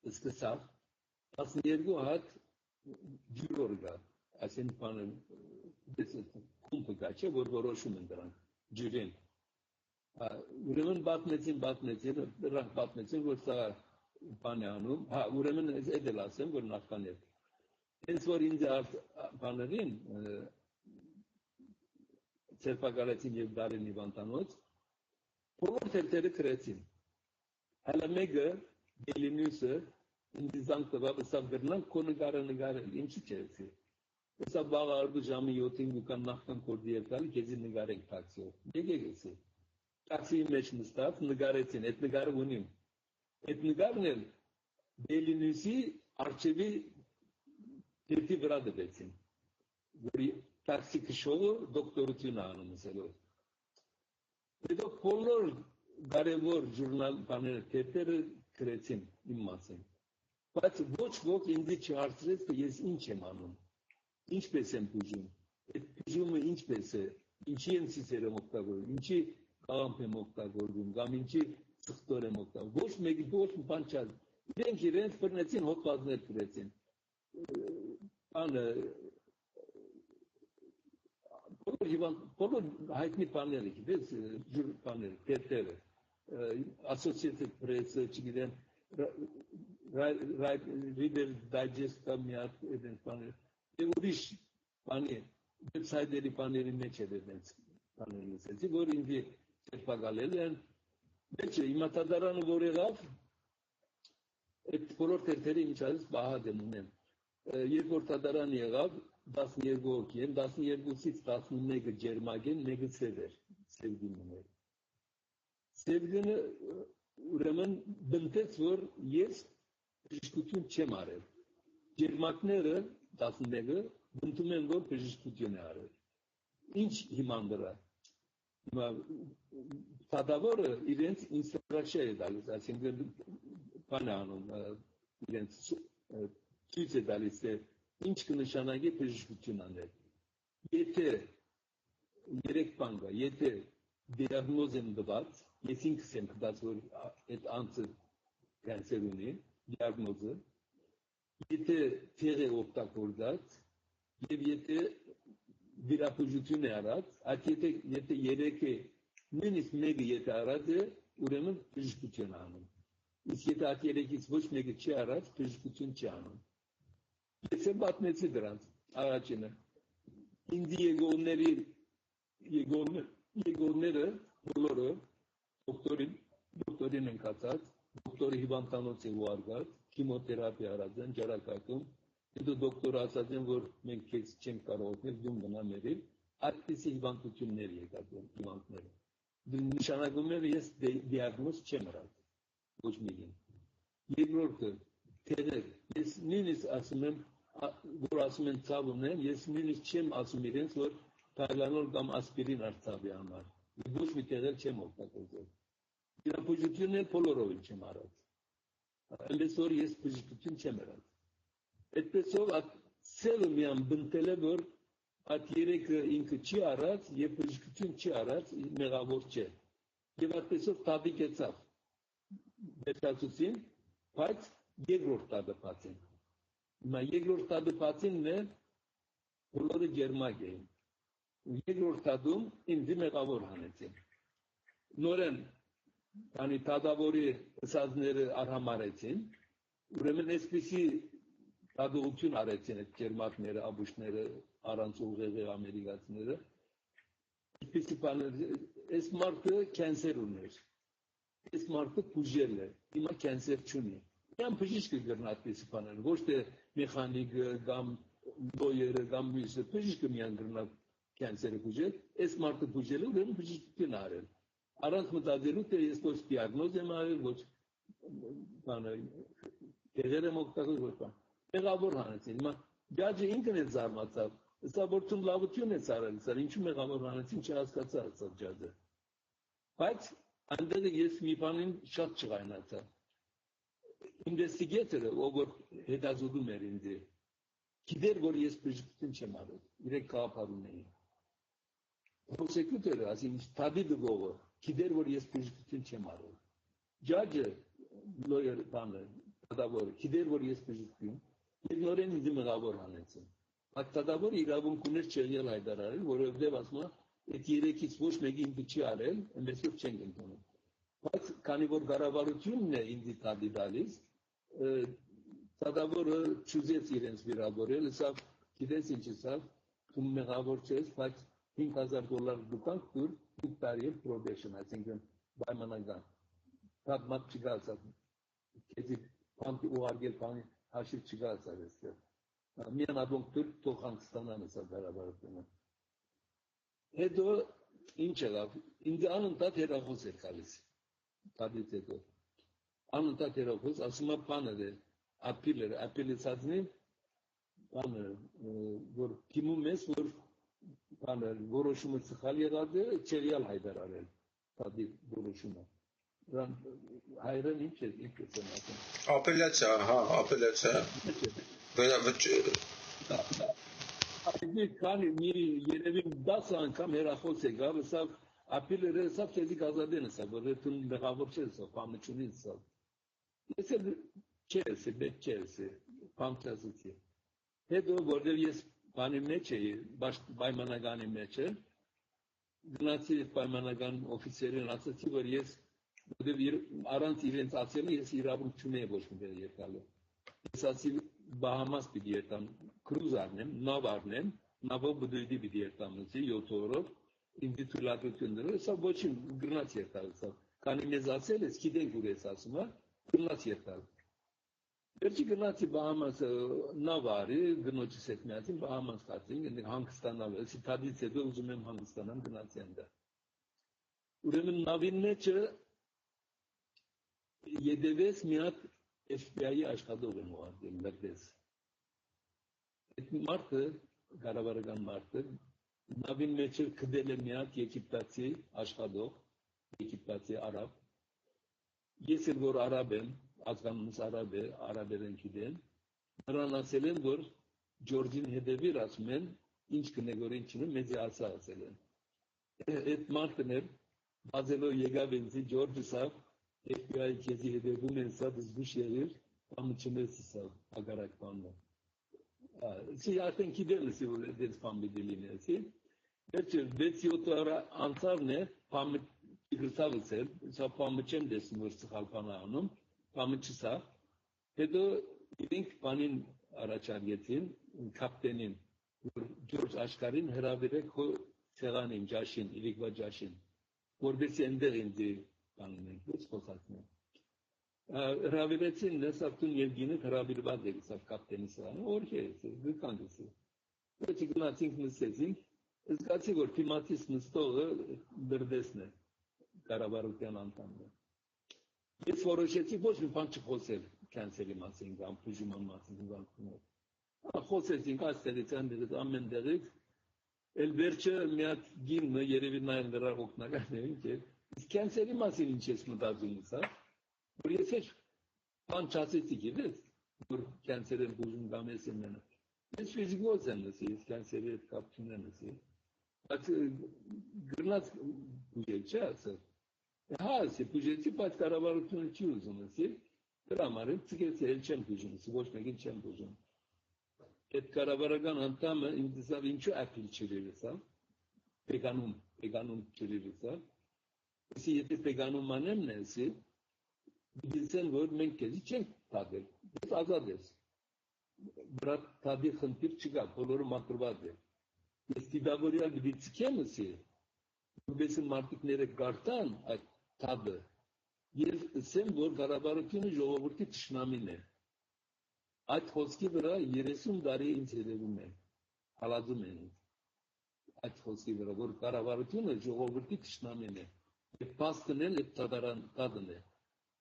Speaker 2: սկսավ 12 հատ ջուրոր գա, այսին բանը կումպը գա, չէ, որ որոշում են դրանք, ջուրին։ Ուրեմն դրանք պատմեցին, որ սա բան է անում, ուրեմն էդ էլ ասեմ, որ նախքան էր։ Հենց որ ինձ բաներին, ծերպակալեցին եւ դարին հիվանդանոց, բոլոր թերթերը գրեցին։ Հələ մեկը, Բելինյուսը, ինձ զանգ տվավ, սա գրնանք քո նկարել, ինչի՞ չեցի։ Սա վաղ արդու ժամի 7-ին գուկան նախքան կորդի եկալ, քեզի նկարենք տաքսիով։ Եկեք էսի։ Տաքսիի մեջ նստած նկարեցին, այդ նկարը ունիմ։ Այդ նկարն էլ Բելինյուսի արջևի թերթի վրա դրեցին։ Որի տաքսի քշողը դոկտորություն անում ասելով։ Հետո բոլոր կարևոր ժուրնալ բաները թերթերը գրեցին իմ մասին։ Բայց ոչ ոք ինձ չհարցրեց, թե ես ինչ եմ անում, ինչպես եմ բուժում, այդ բուժումը ինչպես է, ինչի են սիսերը օգտագործում, ինչի կաղամբ եմ օգտագործում, կամ ինչի ծխտոր եմ օգտագործում, ոչ մեկի ոչ բան չար, իրենք բռնեցին, հոդվածներ գրեցին, բանը, բոլոր հայտնի բաները, գիտես, բաները, թերթերը, Associated Press-ը, չգիտեմ, Reader Digest-ը միատ էդենց բաներ, և ուրիշ բանի, վեբսայտերի բաների մեջ է էդենց բաներ լսեցի, որ ինձ ծերպակալել են, վերջը, հիմա տադարանը որ եղավ, այդ բոլոր թերթերը ինչ ասես պահած եմ ունեմ, երբ որ տադարան եղավ, 12 հոգի են, 12-ից 11-ը ջերմակ են, մեկը սև էր, սևգին ուներ։ Սևգինը ուրեմն բնտեց, որ ես բժշկություն չեմ արել։ Ջերմակները 11-ը բնտում են, որ բժշկություն է արել։ Ինչ հիման դրա։ Տադավորը իրենց ինստրուկցիա է տալիս, այսինքն բան է անում, իրենց ցույց է տալիս, թե ինչ կնշանակի բժշկություն անել։ Եթե երեք բան կա, եթե դիագնոզ եմ տված, ես ինքս եմ տված, որ այդ անձը կյանսեր ունի, դիագնոզը, եթե թեղ է օգտագործած, եւ եթե վիրաբուժություն է արած, այդ եթե երեքը, նույնիսկ մեկը եթե արած է, ուրեմն բժշկություն անում։ Իսկ եթե այդ երեքից ոչ մեկը չի արած, բժշկություն չի անում։ Ես եմ պատմեցի դրանց, առաջինը։ Ինձ եկողները, բոլորը, դոկտորին են կացած, դոկտորի հիվանդանոց է ուարգած, քիմոթերապիա արած են, ջարակակում, հետո դոկտորը ասած են, որ մենք քեզ չենք կարող օգնել, դու մնա մերիլ, այդպիսի հիվանդություններ եկած են, հիվանդները։ Նշանակում է, ես դիագնոզ չեմ արած, ոչ մեկին։ Երկրորդը, թերեր։ Ես նույնիսկ ասում եմ, որ ասում են ցավ ունեմ, ես նույնիսկ չեմ ասում իրենց, որ Թայլանոլ կամ ասպիրին արծավի համար։ Ոչ մի տեղեր չեմ օգտագործել։ Իրապուժությունն էլ բոլորով չեմ արած։ Այնպես որ ես բժշկություն չեմ արած։ Այդպեսով ցելը միան բնտել է, որ այդ երեքը ինքը չի արած եւ բժշկություն չի արած, մեղավոր չէ։ Եվ այդպեսով տաբի գեցավ։ Դեպացուցին, բայց երկրորդ տաբը բացին։ Հիմա երկրորդ տաբը բացինն է բոլորը ջերմակ էին։ Երկրորդ տաբում ինձ մեղավոր հանեցին։ Նորեն քանի տադավորի ըսածները արհամարեցին, ուրեմն այսպեսի տադողություն արեցին այդ ջերմակները, աբուշները, առանց ուղեղի ամերիկացիները։ Այսպեսի բաներ, այս մարդը կենսեր ուներ։ Այս մարդը բուժել է, հիմա կենսեր չունի։ Միան բժիշկը գրնա այդպեսի բաներ, ոչ թե մեխանիկը կամ լոյերը կամ մյուսը, բժիշկը միան գրնա կենսերը բուժել, այս մարդը բուժել է, ուրեմն բժշկություն արել։ Առանց մտածելու թե ես ոչ դիագնոզ եմ արել, ոչ բանը տեղեր եմ օգտագործել, ոչ բան։ Մեղավոր հանեցին։ Հիմա ջաջը ինքն է զարմացավ։ Սա որտուն լավություն է ցարել, սա ինչու մեղավոր հանեցին չհասկացա սա ջաջը։ Բայց այնտեղ ես մի բանին շատ չղայնացա։ Ինվեստիգեյտորը, ով որ հետազոտում էր ինձ, գիտեր, որ ես բժշկություն չեմ արել, իրենք գաղափար ունեին։ Պրոսեկյուտորը, ասին տադիդը գողը, գիտեր, որ ես բժշկություն չեմ արել։ Ջաջը, լոյեր բանը, տադավորը, գիտեր, որ ես բժշկություն, եւ նորեն ինձ մեղավոր հանեցին։ Այդ տադավորը իրավունք ուներ չեղյալ հայտարարել, որովհետեւ ասում է, այդ երեքից ոչ մեկը ինքը չի արել, այնպես չենք ընդունում։ Բայց քանի որ կառավարությունն է ինձ տադի տալիս, տադավորը չուզեց իրենց վիրավորել, սա գիտես ինչ է սա, դու մեղավոր չես, բայց $5,000 դուքանք դուր դուք տարի probation, այսինքն պայմանական։ Պատմած չգաց, քեզի բանտի ուղարկել բանի հաշիվ չգաց այստեղ։ Միան ադոնք դուր թող հանգստանան սա կառավարությունը։ Հետո ինչ եղավ, ինձ անընդհատ հեռախոս էր գալիս։ Տադից հետո անընդհատ հեռախոս, ասում է բանը դե ապելացածնի բանը որ թիմում ես որ բանը որոշումը սխալ եղած է չեղյալ հայտարարել տադի որոշումը դրան հայրեն ինչ է ասում
Speaker 1: ապելացիա հա ապելացիա
Speaker 2: Այդի քանի մի երևի 10 անգամ հեռախոս եկավ, սա ապելը սա քեզի գազադեն սա, որ դու մեղավոր չես, բանը չունես սա։ Ես էլ չես, չես, բանտազուտի։ Հետո որտեղ ես բանի մեջ էի, պայմանագանի մեջ եմ, գնացի պայմանական օֆիցերին ասացի, որ ես որտեղ առանց իրենց ասելու ես իրավունք չունեի ոչ մի տեղ եկալու։ Ես ասի Բահամաս պիտի երտամ, կրուզ առնեմ, նավ առնեմ, նավով բդույդի պիտի երտամ, 7 օրով, ինձ թույլատությունները, սա ոչինչ գրնաց երտալ, սա, քանի մեզ ասել ես, գիտենք ուր ես ասում, գրնաց երտալ։ Վերջի գնացի Բահամաս նավ արի, գնոջիս հետ միասին Բահամաս կացին, հանգստանալ, ես տադից հետո ուզում եմ հանգստանամ, գնացի այնտեղ։ Ուրեմն նավին մեջը ետևեց մի հատ FBI-ի աշխատող եմ ուղարկել մերդես։ Այդ մարդը, կառավարական մարդը, նավին մեջ կդել է մի հատ եգիպտացի աշխատող, եգիպտացի արաբ։ Ես էլ որ արաբ եմ, ազգանունս արաբ է, արաբերեն գիտեմ, նրան ասել են, որ Ջորջին հետևիր ասում են, ինչ կնեգորին չնում, մեզի ասել են։ Այդ մարդն էր, բազելով եկավ ինձի Ջորջը սավ, FBI քեզի հետևում են սա դժգուշ եղիր, բանը չնես սա ագարակ բանը։ Սի արդեն գիտել ես որ դες բան պիտի լինի, էսի։ Վերջը 6-7 օր անցավն է, բանը գրծավս էր, սա բանը չեմ տեսնում որ սխալ բան անում, բանը չսա։ Հետո իրենք բանին առաջարկեցին կապտենին, որ Ջորջ Աշխարհին հրավիրեք քո ցեղանին, ջաշին, իրիկվա ջաշին, որովհետեւ այնտեղ ինձ բանն է, ոչ խոսացնում։ Հրավիրեցին նեսարտուն Եվգենի հրավիրված էր սա կապտենի սրանը, օրհե, գկանց։ Ոչ գնացինք նստեցինք, զգացի որ թիմատիս նստողը դրդեսն է, կառավարության անդամն է։ Ես որոշեցի ոչ մի բան չխոսել, կենսերի մասին կամ բուժման մասին զանգում։ Խոսեցինք այստեղից այնտեղից ամեն տեղից, էլ վերջը մի հատ գինը երևի նայել դրա օգնականներին, թե կենսերի մասին ինչ ես մտածում, հա, որ եթե բան չասեցի գիտես, որ կենսերը բուժում կամ ես εμένα։ Ես ֆիզիկոս եմ լսի, ես կենսերի հետ կապ չունեմ լսի, բայց գրնած բուժել չէ ասել։ Հա, ասի բուժեցի, բայց կառավարությունը չի ուզում լսի, դրա համար էլ ցկեցի, էլ չեմ բուժում, ոչ մեկին չեմ բուժում։ Այդ կառավարական անդամը ինձ ասավ ինչու ապիլ չլիրես, հա, պեգանում չլիրես, հա, ասի եթե պեգանում անեմ ասի, դիտեն որ մենք քեզ չենք թաղել, դու ազատ ես, բրա թադի խնդիր չկա, բոլորը մաքրված է, ես դիդավորյալ դիցքեմ ասի, որպես մարդիկները գարտան այդ թադը, եւ ասեմ որ կառավարությունը ժողովրդի ճշնամին է, այդ խոսքի վրա 30 տարի ինձ հետևում են, հալածում են ինձ, այդ խոսքի վրա, որ կառավարությունը ժողովրդի ճշնամին է, եւ փաստն էլ այդ թադն է,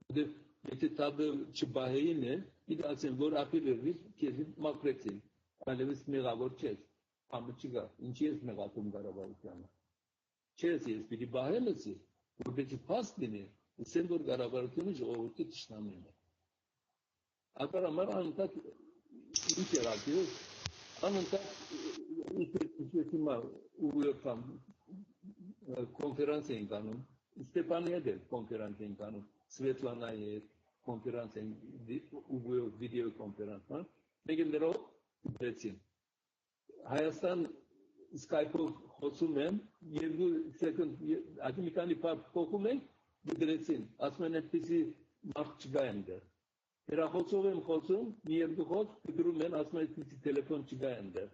Speaker 2: եթե թադը չբահեին է, իդ ասեն, որ ապիլերվի քեզ մաքրեցին, այլևս մեղավոր չես, ամը չկա, ինչի ես մեղատում կառավարությանը, չես ես պիտի բահեմ ասի, որպեսզի փաստ լինի, ասեն, որ կառավարությունը ժողովրդի ճշնամին է։ Ակարամար անընդհատ ինչ եղավ, անընդհատ ինչպես ուղղությամբ կոնֆերանս էին կանում, Ստեփանի հետ կոնֆերանս էին կանում, Սվետլանայի հետ կոնֆերանս էին, վիդեո կոնֆերանս, մեկ ներով դրեցին։ Հայաստան Skype-ով խոսում եմ, երկու սեկունդ, այդ մի քանի բառ փոխում ենք, դրեցին, ասում են այդպիսի մարդ չկա այնտեղ։ Հեռախոսով եմ խոսում, մի երկու խոսք գրում են, ասում են այդպիսի տելեֆոն չկա այնտեղ։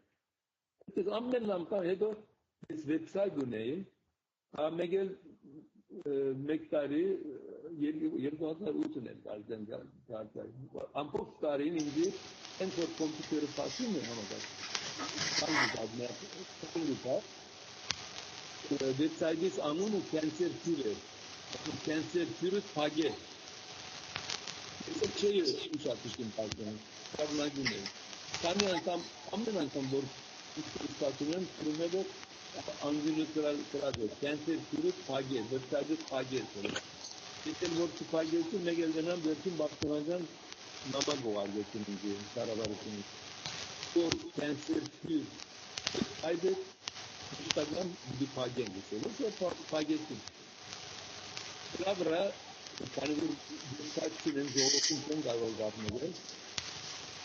Speaker 2: Այս ամեն անգամ հետո ես վեբսայթ ունեի, մեկ էլ մեկ տարի 2008-ն էր դարձել։ Ամբողջ տարին ինձ հենց որ կոմպյուտերը փակում է համակարգ։ Վեբսայթից անունը Cancer Cure, Cancer Cure փակե։ Ես չէի ուշադրություն տալիս, կառնագին եմ։ Քանի անգամ ամեն անգամ որ ուշադրություն եմ կրում եմ անգլիոս գրած է, Cancer Cure փակե, վեբսայթը փակե։ Եթե որ չփակեցի, մեկ էլ դրանք վերջին բարձրանան նամակ ուղարկեցին ինձ կառավարությունից։ Որ Cancer Cure այդ Instagram դիփագեն գուցե, փակեցին։ Դրա վրա քանի որ դեպքերն են ժողովրդին կարող գտնել,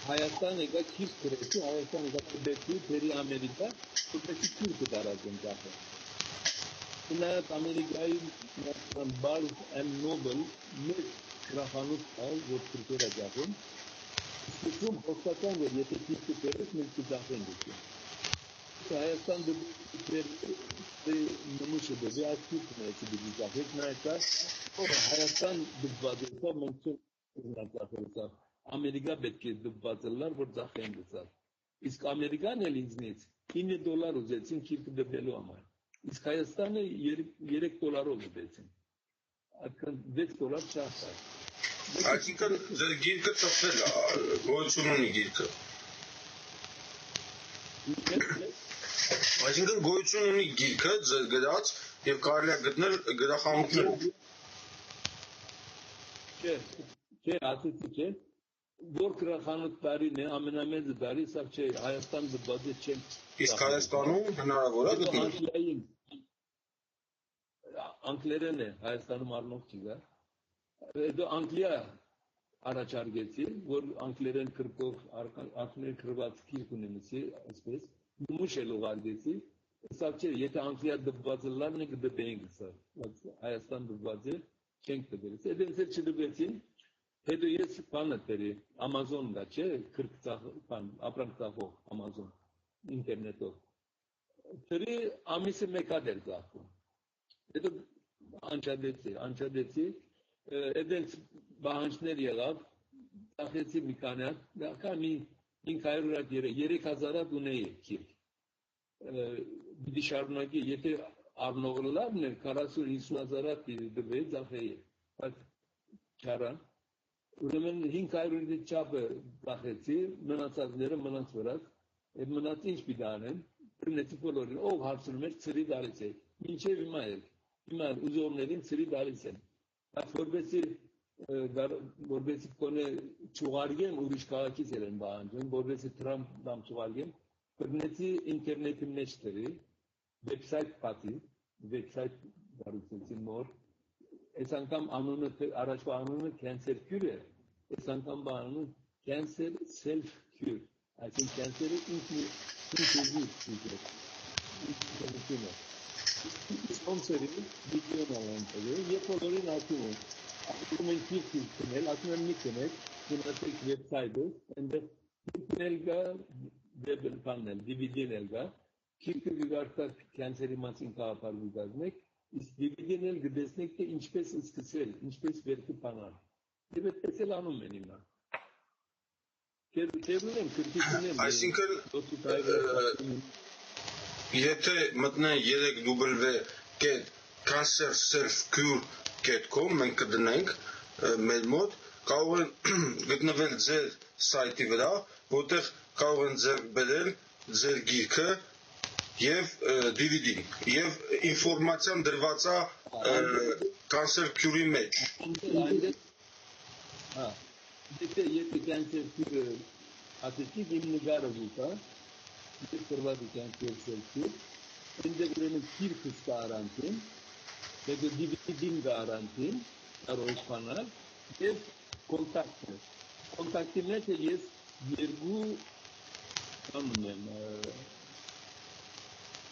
Speaker 2: Հայաստան եկա քիչ գրեցի, Հայաստան եկա դեպքի դերի Ամերիկա, որտեղի քիչ դարածեն կապը։ Ինայդ Ամերիկայի Barnes and Noble մեծ գրախանութ կա, որ քրտեր է գաղում, իսկում հոստական որ եթե քիչ գրես, մենք կգաղեն գուցե։ Հայաստան դեպքի նմուշը դեպի ակտիվն է դեպի գաղեք նայկա, Հայաստան դեպի մենք չգնացել Ամերիկա պետք է դպվածելար, որ ձախեն գցար։ Իսկ Ամերիկան էլ ինձնից $9 ուզեցին քիպ դպելու համար։ Իսկ Հայաստանը $3 ուզեցին։ Այդքան $6 շատ է։
Speaker 1: Այսինքն ձեր գիրքը ծախսել է, գոյություն ունի գիրքը։ Այսինքն գոյություն ունի գիրքը ձեր գրած եւ կարելի է գտնել գրախանութներում։
Speaker 2: Չէ, ասեցի չէ, որ գրախանութ տարին է, ամենամեծը տարի, սա չէ, Հայաստան դպվածը չեն։
Speaker 1: Իսկ Հայաստանում հնարավոր է գտնել։
Speaker 2: Անգլերեն է, Հայաստանում առնող չկա։ Հետո Անգլիա առաջարկեցի, որ անգլերեն կրկող, անգլերեն կրված գիրք ունենցի, այսպես, նմուշ էլ ուղարկեցի, սա չէ, եթե Անգլիա դպվածը լարն է կդպեինք սա, Հայաստան դպվածը չենք դպերից, հետ ինձ էլ չդպեցին, հետո ես բանը տերի, Ամազոն գա, չէ, ապրանք ծախող, Ամազոն, ինտերնետով, տերի ամիսը մեկ հատ էր ծախում, հետո անչադեցի, Edens բանջներ եղավ, ծախեցի մի քանի հատ, մի 500 3000 ունեի քիչ։ Դի շարունակի, եթե առնողը լավն է, 40-50 հազար դվեի ծախեի։ Բայց չարան, ուրեմն 500-ի չափը կախեցի, մնացածները մնաց վրաց, եւ մնաց ինչ պիտի անեն, բռնեցի բոլորին, ով հարցնում էր ծրի դալիս է, մինչեւ հիմա ուզողներին ծրի դալիս են, բայց որբեսի կոնե չուղարկեն ուրիշ քաղաքից են բանջում, որբեսի Թրամփ դամ չուղարկեն, բռնեցի ինտերնետի մեջ ծրի, վեբսայթ պատի, վեբսայթ դարուցեցի նոր, այս անգամ առաջվա անունը cancer cure է, այս անգամ բանանը cancer self cure, այսինքն cancer-ը ինքնիզի է, սպոնսորի վիդեոն անցել, երբ բոլորին ասում են քիչ քնել, ասում են մի քնել, գնացեք վեբսայթը, այնտեղ քնել գա դեպի պանել, դիվիդենել գա, քիչը գարտակ cancer-ի մասին կապարվի գազնեք, իսկ դիվիդենել գտեսնեք թե ինչպես սկսել, ինչպես վերքը բանալ։ Եվ այդպես էլ անում են հիմա։ Կերտելն քրտիկն
Speaker 1: Այսինքն եթե մտնեն 3w.cancerselfcure.com մենք կդնենք մեր մոտ կարող են գտնվել ձեր սայթի վրա, որտեղ կարող են ձեռք բերել ձեր գիրքը եւ DVD եւ ինֆորմացիան դրված է cancer cure-ի մեջ։
Speaker 2: Եթե cancer cure ասեցի իմ նկարը ուտա, դեպի կրվադի cancer cure, այնտեղ ուրեմն գիրքը ստարանտին, դեպի DVD-ին գարանտին, կարող բանալ եւ կոնտակտի մեջ ես երկու անում եմ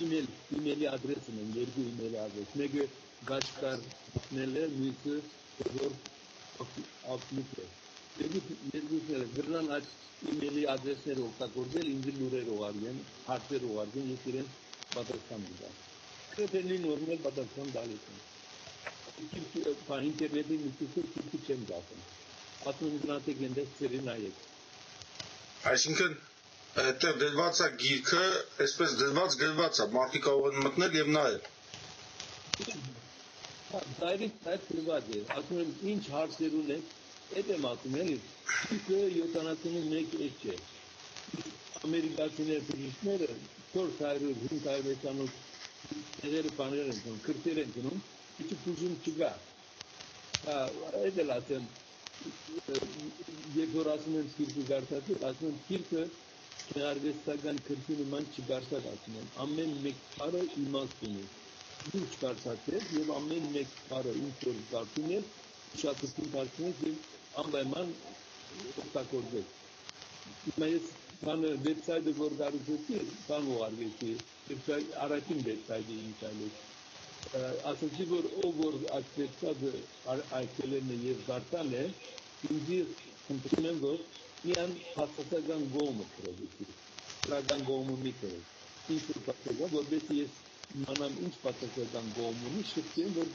Speaker 2: email address են, երկու email address, մեկը Gachkar մտնելը, մյուսը որ Outlook է։ Երկուսները գրնան այդ email-ի address-ները օգտագործել, ինձ լուրեր ուղարկեն, հարցեր ուղարկեն, ես իրեն պատասխան տամ։ Քրտենի նորմալ պատասխան տալիս եմ։ Ինտերնետի միջոցով քիչ չեմ դասում։ Ասում գնացեք այնտեղ ծերի նայեք։
Speaker 1: Այսինքն այդտեղ դրված է գիրքը, այսպես դրված գրված է, մարդիկ կարող են մտնել եւ նայել։
Speaker 2: Direct դրված է, ասում եմ ինչ հարցեր ունեք, այդ եմ ասում էլի, գիրքը 71 էջ է։ Ամերիկացիները բժիշկները 400-500 էջանոց տեղերը բաներ են գնում, քրտեր են գնում, ինչ բուժում չկա։ Այդ էլ ասեմ, երբ որ ասում եմ գիրքը գարտացի, ասում եմ գիրքը արվեստական քրտի նման չգարտած ասում եմ, ամեն մեկ բառը իմաստ ունի։ Դուք գարտացեք եւ ամեն մեկ բառը ինչ որ գարտում եք, ուշադրություն դարձնեք եւ անպայման օգտագործեք։ Հիմա ես բանը վեբսայթը որ գարուցեցի, բան ուղարկեցի, առաջին վեբսայթը ինձ այլեց։ Ասացի որ ով որ այդ վեբսայթը այցելել է եւ գարտալ է, ինձ խնդրում եմ որ միան փաստական գոմը կրողի։ Փաստական գոմը մի կրող։ Ինչ որ փաստական, որովհետեւ ես իմանամ ինչ փաստական գոմ ունի, շփվեմ որ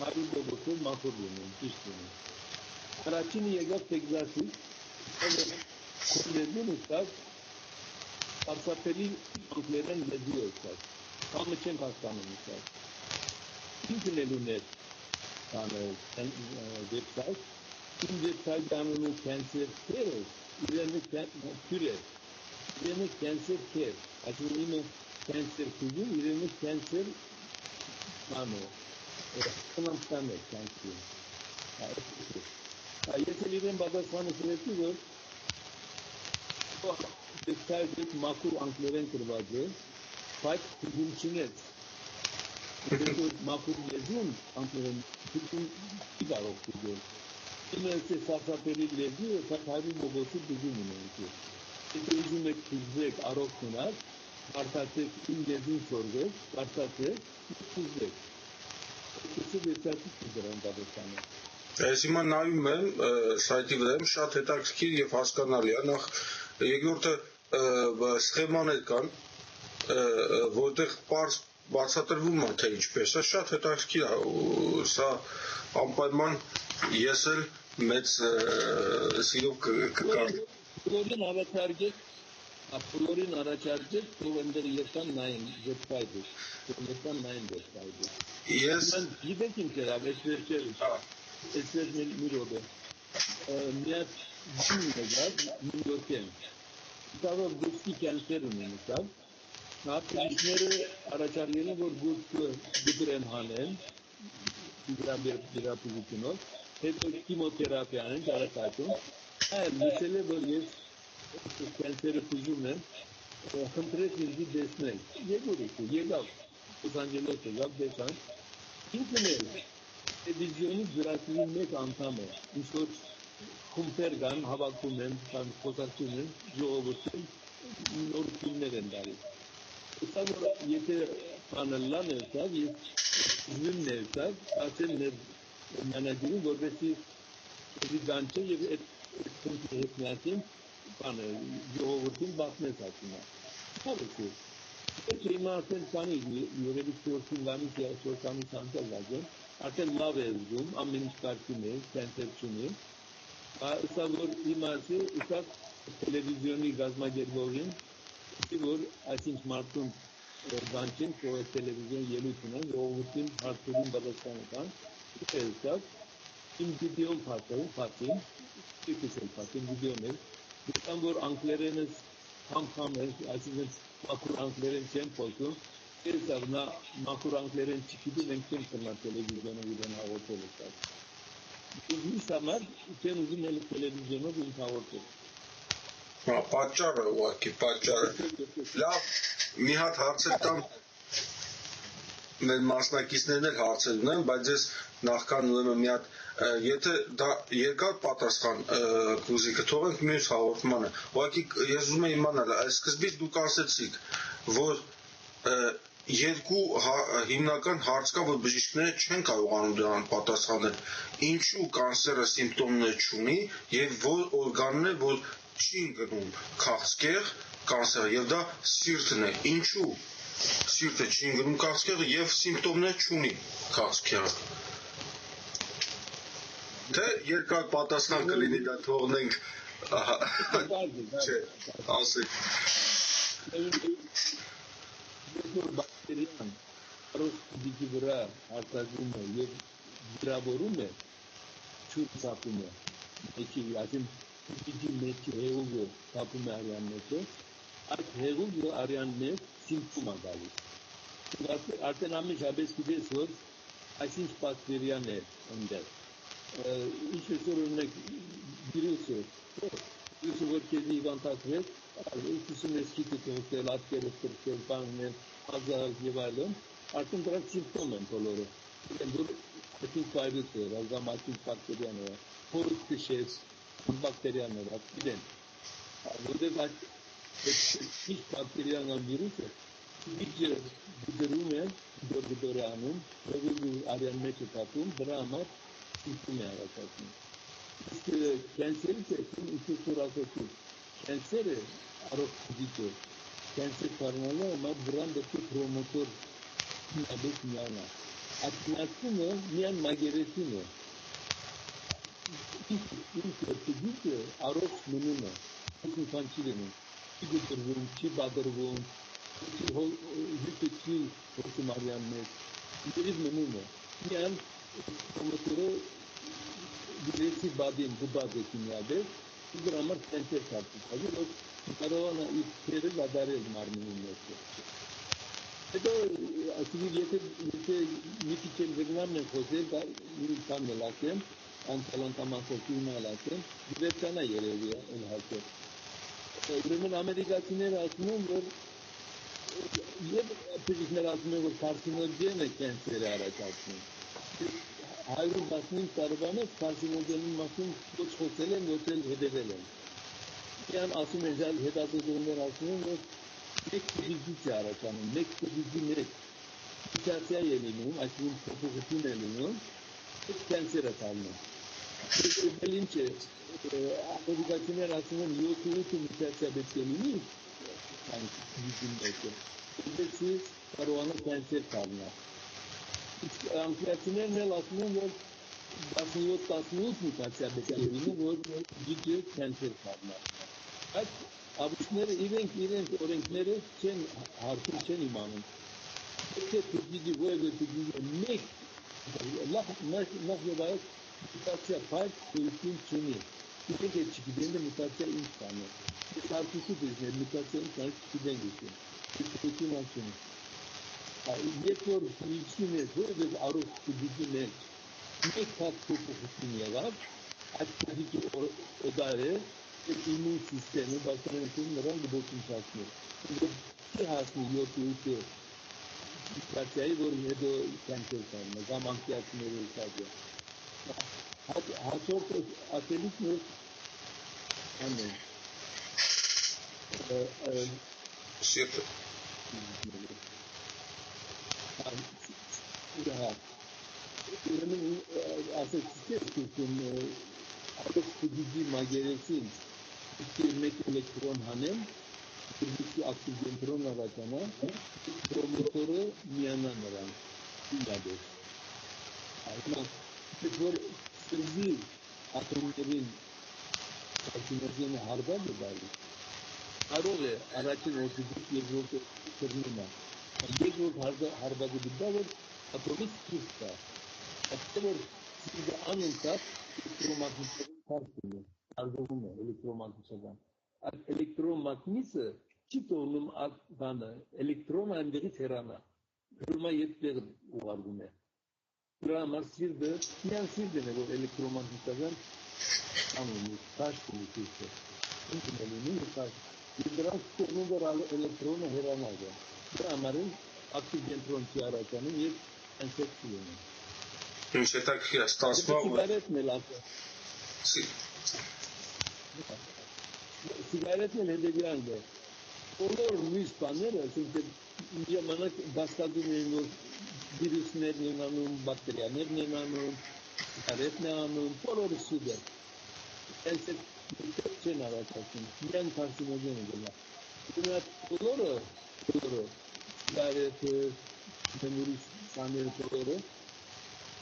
Speaker 2: 100% մաքուր լինեն, ճիշտ լինեն։ Առաջինը եկավ Տեքսասից, կոլեգին ուստավ, արսապելի անգլերեն լեզու ուստավ, կամը չեմ հասկանում ուստավ։ Ինքն էլ ուներ վեբսայթ, իմ վեբսայթ անունը cancer care, իրենը cure, իրենը cancer care, այսինքն իմը cancer cure, իրենը cancer բանո, կնամստան է cancer։ Ես էլ իրեն պատասխանը սրեցի, որ վեբսայթը մաքուր անգլերեն գրված է, բայց բուժում չունեց։ Որ մաքուր լեզուն անգլերեն բուժում չի կարող բուժել։ Իմը սարսափելի լեզու է, սարսափելի մոգոցի բուժում ունենք։ Եթե ուզում եք բուժեք առողջ մնալ, կարդացեք իմ լեզուն սորվեք, կարդացեք, բուժեք։ Այսինքն վեբսայթի դրան պատասխանը։
Speaker 1: Ես հիմա նայում եմ սայթի վրա եմ շատ հետաքրքիր եւ հասկանալի է նախ երկրորդը սխեմաներ կան որտեղ պարզ բացատրվում է թե ինչպես է շատ հետաքրքիր է սա անպայման ես էլ մեծ սիրով կկան
Speaker 2: բոլորին առաջարկեք որ ընդեր եկան նային վեբսայթը
Speaker 1: ես
Speaker 2: գիտեք ինչ էր ավեշ վերջերս It's just me, միած դիննեգար նյույորքեն դավով դուստի կյանքեր ունեն սա ապրանքները առաջարկել են որ գուցը դրեն հանեն դրապիզությունով հետո քիմոթերապիան են ճարակացում այլ լսել է որ ես կյանքերը փուզում եմ խնդրեց ինձ դեսնել եկավ Los Angeles եկավ դեսան ինքն էլ տելևիզիոնի գրակի մեկ անդամ է ինչ-որ խումբեր կան հավաքում են կամ խոսակցում են ժողովրդին նոր ֆիլմեր են դարի Սա որ եթե պանելան է սա ես զույնն է սա ասել մեր մենաջերին որովհետեւ դի գանչը եւ այդ ֆունկցիա հետ միասին պանել ժողովրդին բացնես ասում է Եթե իմացել կանի երևի չորսինգանի չորսանի սանտալ լագեն արդեն լավ է զում ամեն ինչ կարծում է կենսերչունի սա որ իմացել սա տելևիզիոնի գազագերբողին որ այսինչ մարդուն գանչեն որ տելևիզիոն ելույթ ունեն ժողովրդին հարցերին պատասխանական դա իմ վիդեոն փաթին ֆիքսել փաթին վիդեոն է կամ որ անգլերենը համ է այսինքն մակուրանքներեն չեն խոսում, ես ավնա մակուրանքներեն չգիտի մենք չենք կնալ տելևիզիոնով իրեն հաղորդել է Ինձ համար չեն ուզում էլ տելևիզիոնով ինձ հաղորդել
Speaker 1: Պատճառը ուղղակի պատճառը լավ մի հատ հարցեր տամ մեր մասնակիցներն էլ հարցեր ունեն բայց ես նախքան ուրեմն մի հատ եթե դա երկար պատասխան կուզի կթողենք մյուս հաղորդմանը ուղղակի ես ուզում եմ իմանալ այս սկզբից դուք ասեցիք որ երկու հիմնական հարց կա որ բժիշկները չեն կարողանում դրան պատասխանել ինչու կանսերը սիմպտոմներ չունի եւ որ օրգանն է որ չի ընկնում քաղցկեղ կանսերը եւ դա սիրտն է ինչու սիրտը չի ընկնում քաղցկեղը եւ սիմպտոմներ չունի քաղցկեղը Թե երկար պատասխան կլինի դա թողնենք չէ ասեք
Speaker 2: բակտերիան ռոստի վրա արտադրում է եւ վիրավորում է ճուծապում է էքի ասեմ դիջի մեջի հեղուկը թափում է արյան մեջը այդ հեղուկը արյան մեջ սիմպտոմ է գալիս արդեն ամեն շաբես գիտես որ այսինչ բակտերիան է ընդդեմ Ինչ որ ունեք վիրուսը որ քեզի իվանտակվել, ուսում ես քիթը թողել, ատկերը թողել, բաններ, ազար եւ այլն, արդեն դրանք սիմպտոմ են բոլորը։ Որ այսինչ վիրուսը, ռազմատիկ բակտերիան է, փորձ քշես, բակտերիան է, գիտեն։ Որտեղ այդ բակտերիան կամ վիրուսը դիջը դրում է, դուրանում, որ արյան մեջ է կապում, դրա համար Սիմպտոմ է առաջացնում։ Իսկ կենսերի տեսքին ինքնուրախություն։ Կենսերը առողջություն է։ Կենսեր կառնալը մատ վրան դեպի պրոմոտոր նաբեկ միանա։ Ակնածումը միան մագերեցին է։ Ինքնուրախությունը առողջ մնում է։ Ինքնուրախ չի լինում։ Չի դրվում, չի բادرվում, չի հոսում արյան մեջ։ Ինքնուրախ մնում է։ Միան Պրոմոտորը դիրեցի բադին գուբադը կինյադը դրա համար կենսեր կապտի որ կարողանա իր թերը լադարել մարմինի մեջ հետո ասիկի եթե մի քիչ էլ վգնամն են խոսել դա մի բան էլ ասեմ անցալանտաման խոսում էլ ասեմ դիվերսիանա երևի էլ հասել ուրեմն ամերիկացիները ասում են որ եւ բժիշկներ ասում են որ կարցինոգեն է կենսերը առաջացնում 115 տարվան է կարցինոգենի մասին ոչ խոսել են, ոչ էլ հետևել են։ Իան ասում են ժալ հետազոտողներ ասում են, որ մեկ դիզից է առաջանում, մեկ դիզի մեջ մուտացիա է լինում, այսինքն փոփոխություն է լինում, այդ կենսերը կանում։ Դա ինչ է, ամերիկացիներ ասում են 7-8 մուտացիա պետք է լինի, այն դիզի մեջ է։ Որպես կարողանա կենսեր կառնա։ Անգլիացիներն էլ ասում են, որ 17-18 մուտացիա պետք է լինի, որ դիջը կենսեր կառնա։ Այդ ավիշները իրենք օրենքները չեն հարցում չեն իմանում։ Պետք է դիջի ոյը դիջի մեկ նախ եւ այդ Mutatsiya fark mümkün çuni. Bir de çıkıdığında mutatsiya insanı. Bir tartışı bizler mutatsiya insanı çıkıdan geçiyor. Bir mümkün açını. Yekor içine böyle aruz kudüzüne ne kat topu hükmüye var. Aktiviki odare immün sistemi başkanın bunların da bokun çalışmıyor. Bir hasmı yok yok. Mutatsiyayı böyle de kanser sanma. Zaman kıyasını sadece. Haçor atelik mi? Anne.
Speaker 1: Şirk.
Speaker 2: Ürünün asıl sistemi alıp gidici mageresin bir elektron hanem bir aktif elektron aracana promotoru miyanaran iladı. Ama bu sızı atomların karşılaştığını harba mı Arole aracın ortadık yegolta kırmına. Yegol harba bir var atomik kısta. Atomik sizde anında elektromagnetik farklı. Ardımı elektromagnetikten. Elektromagnetisi çitonum bana elektron andiri terana. Kırma yetleri var bu ne? Kırama sirde, yan sirde ne bu elektromagnetikten anlamı taş gibi işte. Bunun taş. Biraz konuda elektronu heranaga. Kramarın aktif elektron çağıracanın bir ensepsiyonu.
Speaker 1: Ünşetak yastasma
Speaker 2: Sigaret mi lazım? Sigaret mi edebiyatında? Olur muyuz panera? Çünkü bana başladığım virüs ne nanum, bakteriya ne nanum, sigaret ne nanum, olur suda. Ensepsiyon araçasın. Yan karşılayan ediyorlar. Bunlar olur. Sigaret, virüs sanırım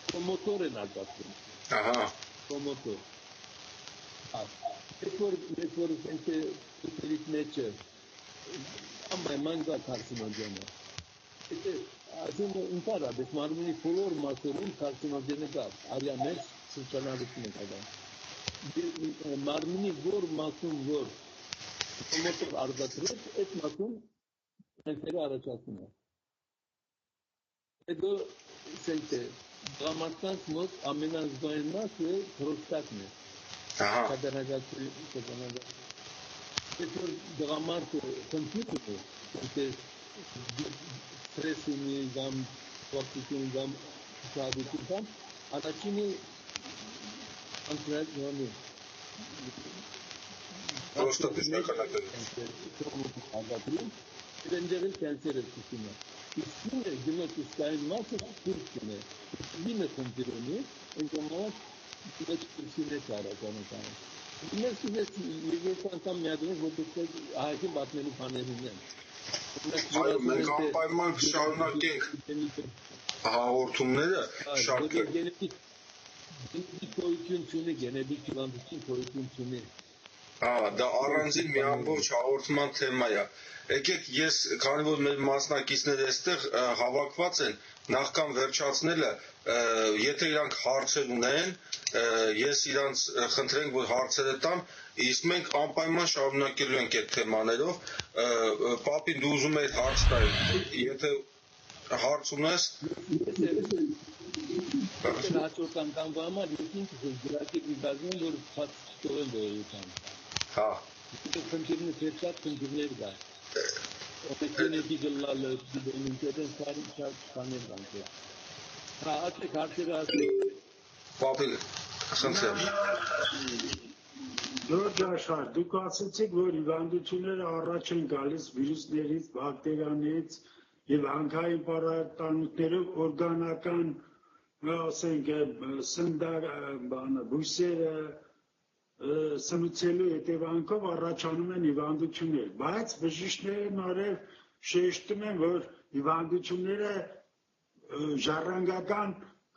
Speaker 2: promotore nazarsın.
Speaker 1: Aha.
Speaker 2: Promotor. Network sente utelik neçe. Ama manga karsinogene. İşte aslında impara besmarmini kolor masorun karsinogene gab. Aryames suçanabısına kadar. Marmini vor masum vor. Promotor ardatırır et masum kanseri araçasına. Edo sente dramattan smot amenaz doyunmaz ve prostat mı?
Speaker 1: Aha.
Speaker 2: Kazanacak. Edo dramat kompütür mü? İşte stresini gam, vakitini gam, saadetini gam. Araçını antrenör yani
Speaker 1: Prostat üstüne kaynaklı.
Speaker 2: Renderin kanser etkisine. İsmini gümet isteyen varsa Türk'üne. Yine kompironi, o zaman gümet Türk'üne çağıracağını sana. Bunlar size yegoltan tam yardımı buldukta hakim batmeli panelinden.
Speaker 1: Hayır, մենք անպայման շարունակենք հաղորդումները շարքը
Speaker 2: Genetik koyuntunu, genetik koyuntunu.
Speaker 1: Դա առանձին մի ամբողջ հաղորդման թեմա է։ Եկեք ես, քանի որ մեր մասնակիցները այստեղ հավաքված են, նախքան վերջացնելը, եթե իրանք հարցեր ունեն, ես իրանց խնդրենք, որ հարցերը տան, իսկ մենք անպայման շարունակելու ենք այդ թեմաներով։ Պապին դու ուզում ես հարց տալ, եթե հարց ունես
Speaker 2: Հաջորդան կանգամա դուքին գրակի բազում որ փաստորեն դերության։
Speaker 1: Հա։
Speaker 2: Քնջիրն ֆերչատ քնջիրներ կա։ Օպերատիվի գլալը դիմինտերն սարքանել բանկը։ Հա, այդտեղ հարցերը ասի։
Speaker 1: Պապի խնդրեմ։
Speaker 3: Ժորժ Աշխար, դուք ասացիք, որ հիվանդությունները առաջ են գալիս վիրուսներից, բակտերիաներից եւ հանքային պարարտանյութերով օրգանական ասենք բույսերը սնուցելու հետևանքով առաջանում են հիվանդություններ, բայց բժիշկները նորեր շեշտում են, որ հիվանդությունները ժառանգական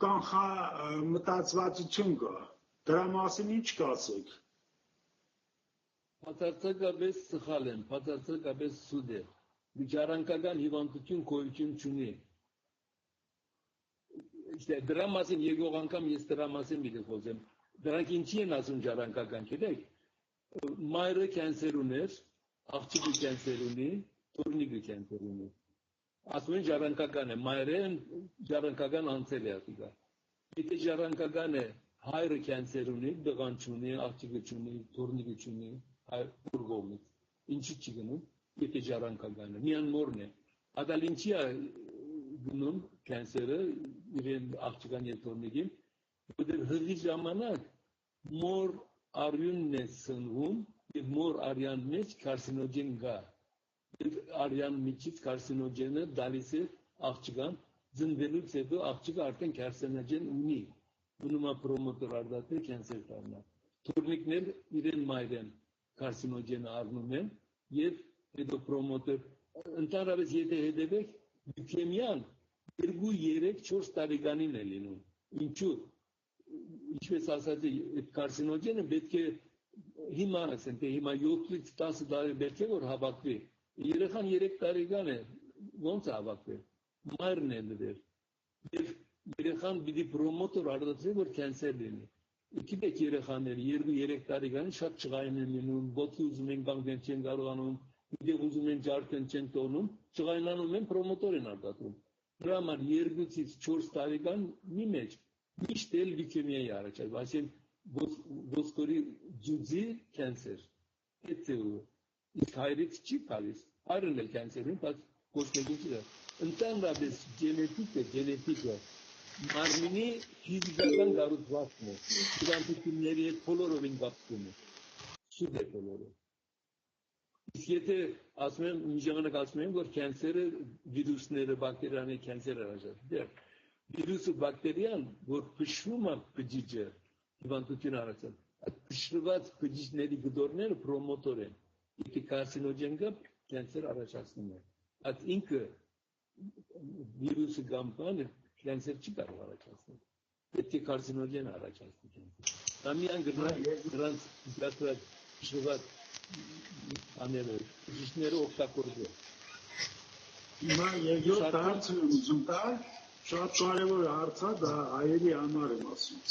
Speaker 3: կանխամտածվածություն կա։ Դրա մասին ինչ կասեք։
Speaker 2: Բացարձակապես սխալ են, բացարձակապես սուտ է։ Ժառանգական հիվանդություն գոյություն չունի։ դրա մասին եկող անգամ ես դրա մասին մի խոսեմ։ Դրանք ինչի են ասում ժառանգական, գիտեք։ Մայրը կենսեր ուներ, աղջիկը կենսեր ունի, թորնիկը կենսեր ունի։ Ասում են ժառանգական է, մայրեն ժառանգական անցել է ասիկա։ Եթե ժառանգական է, հայրը կենսեր ունի, դղան չունի, աղջիկը չունի, թորնիկը չունի, հայր կողմից։ Ինչի չի գնում, եթե ժառանգական է, միան մորն է։ Ադալ ինչի է գնում կենսերը իրեն աղջկան և թորնիկին, որտեղ հղի ժամանակ մոր արյունն է սնվում և մոր արյան մեջ կարսինոգեն գա։ Արյան միջից կարսինոգենը դալիս է աղջկան, ձնվելուց հետո աղջիկը արդեն կարսինոգեն ունի։ Ունում է պրոմոտոր արդատը կենսեր դառնա։ Թորնիկներ իրեն մայրեն կարսինոգենը առնում են և հետո պրոմոտոր, ընդհանրապես եթե հետևեք, լյուկեմիան 2-3-4 տարեկանին է լինում։ Ինչու՞։ Ինչպես ասացի, այդ կարսինոգենը պետք է հիմա ասեն, թե հիմա 7-ից 10 տարի պետք է որ հավաքվի։ Երեխան 3 տարեկան է, ոնց է հավաքվել։ Մայրն է դեր։ Եվ երեխան պիտի պրոմոտոր արդացի, որ կենսեր լինի։ Գիտեք երեխաները 2-3 տարեկան շատ ճղային են լինում, ոտքի ուզում են կանգնել չեն կարողանում, դեղ ուզում են ջարդեն չեն տոնում, ճղայնանում են պրոմոտոր են արդատում։ Դրա համար 2-ից 4 տարեկան մի մեջ միշտ էլ լյուկեմիայի առաջացնում, այսինքն ոսկորի ջուձի կենսեր։ Այդ է ու իսկ հայրից չի գալիս, հայրն էլ կենսեր են, բայց ոչ մեկին չի։ Ընդհանրապես գենետիկը մարմինի ֆիզիկական կառուցվածքն է, հիվանդությունների հետ բոլորովին կապվում է, սուտ է բոլորը։ Իսկ եթե ասում եմ, մի ժամանակ ասում եմ, որ կենսերը վիրուսները, բակտերիաները կենսեր առաջացնում։ Վիրուսը բակտերիան, որ փշրում է բջիջը, հիվանդություն առաջացնում, այդ փշրված բջիջների գդորները պրոմոտոր են։ Եթե կարսինոգեն կա, կենսեր առաջացնում է։ Այդ ինքը վիրուսը կամ բանը կենսեր չի կարող առաջացնել։ Պետք է կարսինոգեն առաջացնի։ Դա միայն դրանց դասված փշրված աները, բջիջները օգտագործել։
Speaker 3: Հիմա երկրորդ հարցը ուզում տալ, շատ կարևոր հարց է, դա հայերի համար եմ ասում։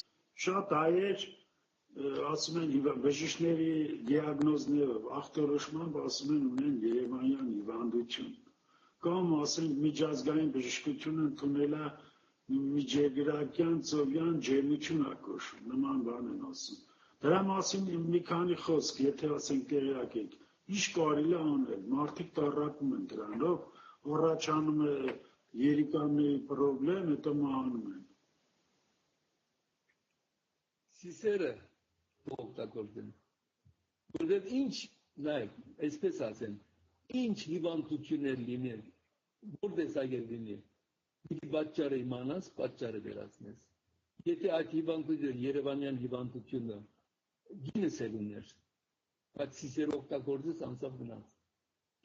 Speaker 3: Շատ հայեր ասում են բժիշկների դիագնոզներով, ախտորոշմամբ ասում են ունեն երևանյան հիվանդություն։ Կամ ասենք միջազգային բժշկությունը ընդունել է միջերկրակյան ծովյան ջերմություն է կոչվում, նման բան են ասում։ Դրա մասին մի քանի խոսք, եթե ասենք տեղյակ եք, ինչ կարելի է անել, մարդիկ տառապում են դրանով, առաջանում է երիկամների պրոբլեմ, հետո մահանում են։
Speaker 2: Սիսերը օգտագործեն։ Որտեղ ինչ, նայեք, այսպես ասեմ, ինչ հիվանդություններ լինեն, որ տեսակեր լինեն, մի պատճառը իմանաս, պատճառը վերացնես։ Եթե այդ հիվանդությունը, երևանյան հիվանդությունը գինս էլ ուներ, բայց սիսերը օգտագործես անցավ գնաց։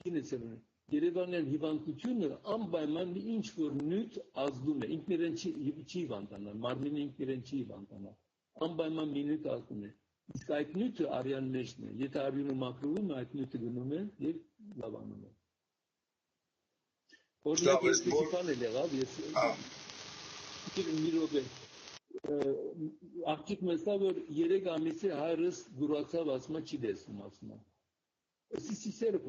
Speaker 2: Գինս էլ ուներ։ Երևանյան հիվանդությունը անպայման ինչ որ նյութ ազդում է, ինքներեն չի հիվանդանալ, մարմինը ինքներեն չի հիվանդանալ, անպայման մի նյութ ազդում է։ Իսկ այդ նյութը արյան մեջն է, եթե արյունը մաքրվում է, այդ նյութը գնում է և լավանում է։ Օրինակ ես պիտի բան էլ եղավ, ես մի րոպե աղջիկ մեսա, որ 3 ամիս է հայրս դուրացավ, ասում է չի տեսնում, ասում է։ Ըսի սիսերը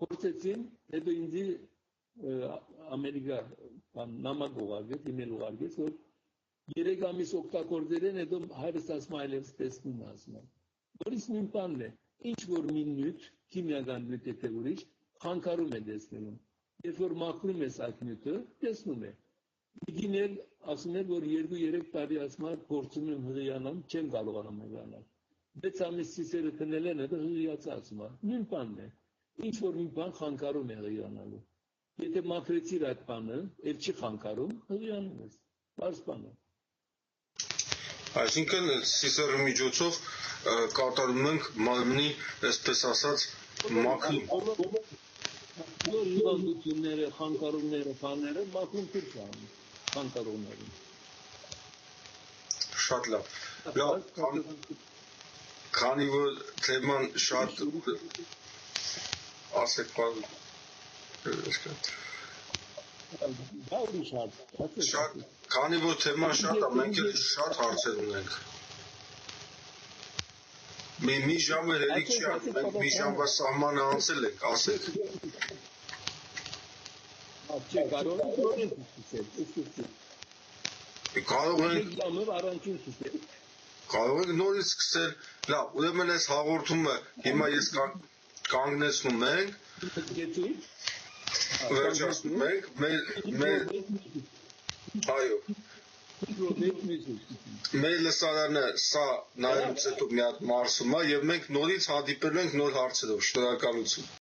Speaker 2: փորձեցին, հետո ինձի Ամերիկա նամակ ուղարկեց, իմեյլ ուղարկեց, որ 3 ամիս օգտագործել են, հետո հայրս ասում այլևս տեսնում է, ասում է։ Որից նույն բանն է, ինչ որ մի նյութ, քիմիական նյութ եթե ուրիշ, խանգարում է տեսնելուն։ Երբ որ մաքրում ես այդ նյութը, տեսնում է։ Իգինել ասում էր, որ 2-3 տարի ասում է, փորձում եմ հղիանալ, չեմ կարողանում հղիանալ։ 6 ամիս սիսերը քնել են, հետո հղիացա ասում է։ Նույն բանն է։ Ինչ որ մի բան խանգարում է հղիանալու։ Եթե մաքրեցիր այդ բանը, էլ չի խանգարում, հղիանում ես։ Բարձ բան է։
Speaker 1: Այսինքն սիսերի միջոցով կատարում ենք մարմնի, այսպես ասած, մաքրում։
Speaker 2: Որ հիվանդությունները, խանգարումները, բաները մաքրում թույլ չանում, խանգարումները։
Speaker 1: Շատ լավ։ Քանի որ թեման շատ ասեք բան շատ Քանի որ թեման շատ է, մենք էլ շատ հարցեր ունենք։ Մի ժամ էլ հերիք չի, մենք մի ժամվա սահմանը անցել ենք, ասեք։
Speaker 2: Չէ, կարող ենք նորից սկսել։
Speaker 1: Կարող ենք նորից սկսել։ Լավ, ուրեմն այս հաղորդումը հիմա ես կանգնեցնում ենք, վերջացնում ենք, այո, մեր լսարանը սա նայելուց հետո մի հատ մարսում է և մենք նորից հանդիպելու ենք նոր հարցերով, շնորհակալություն։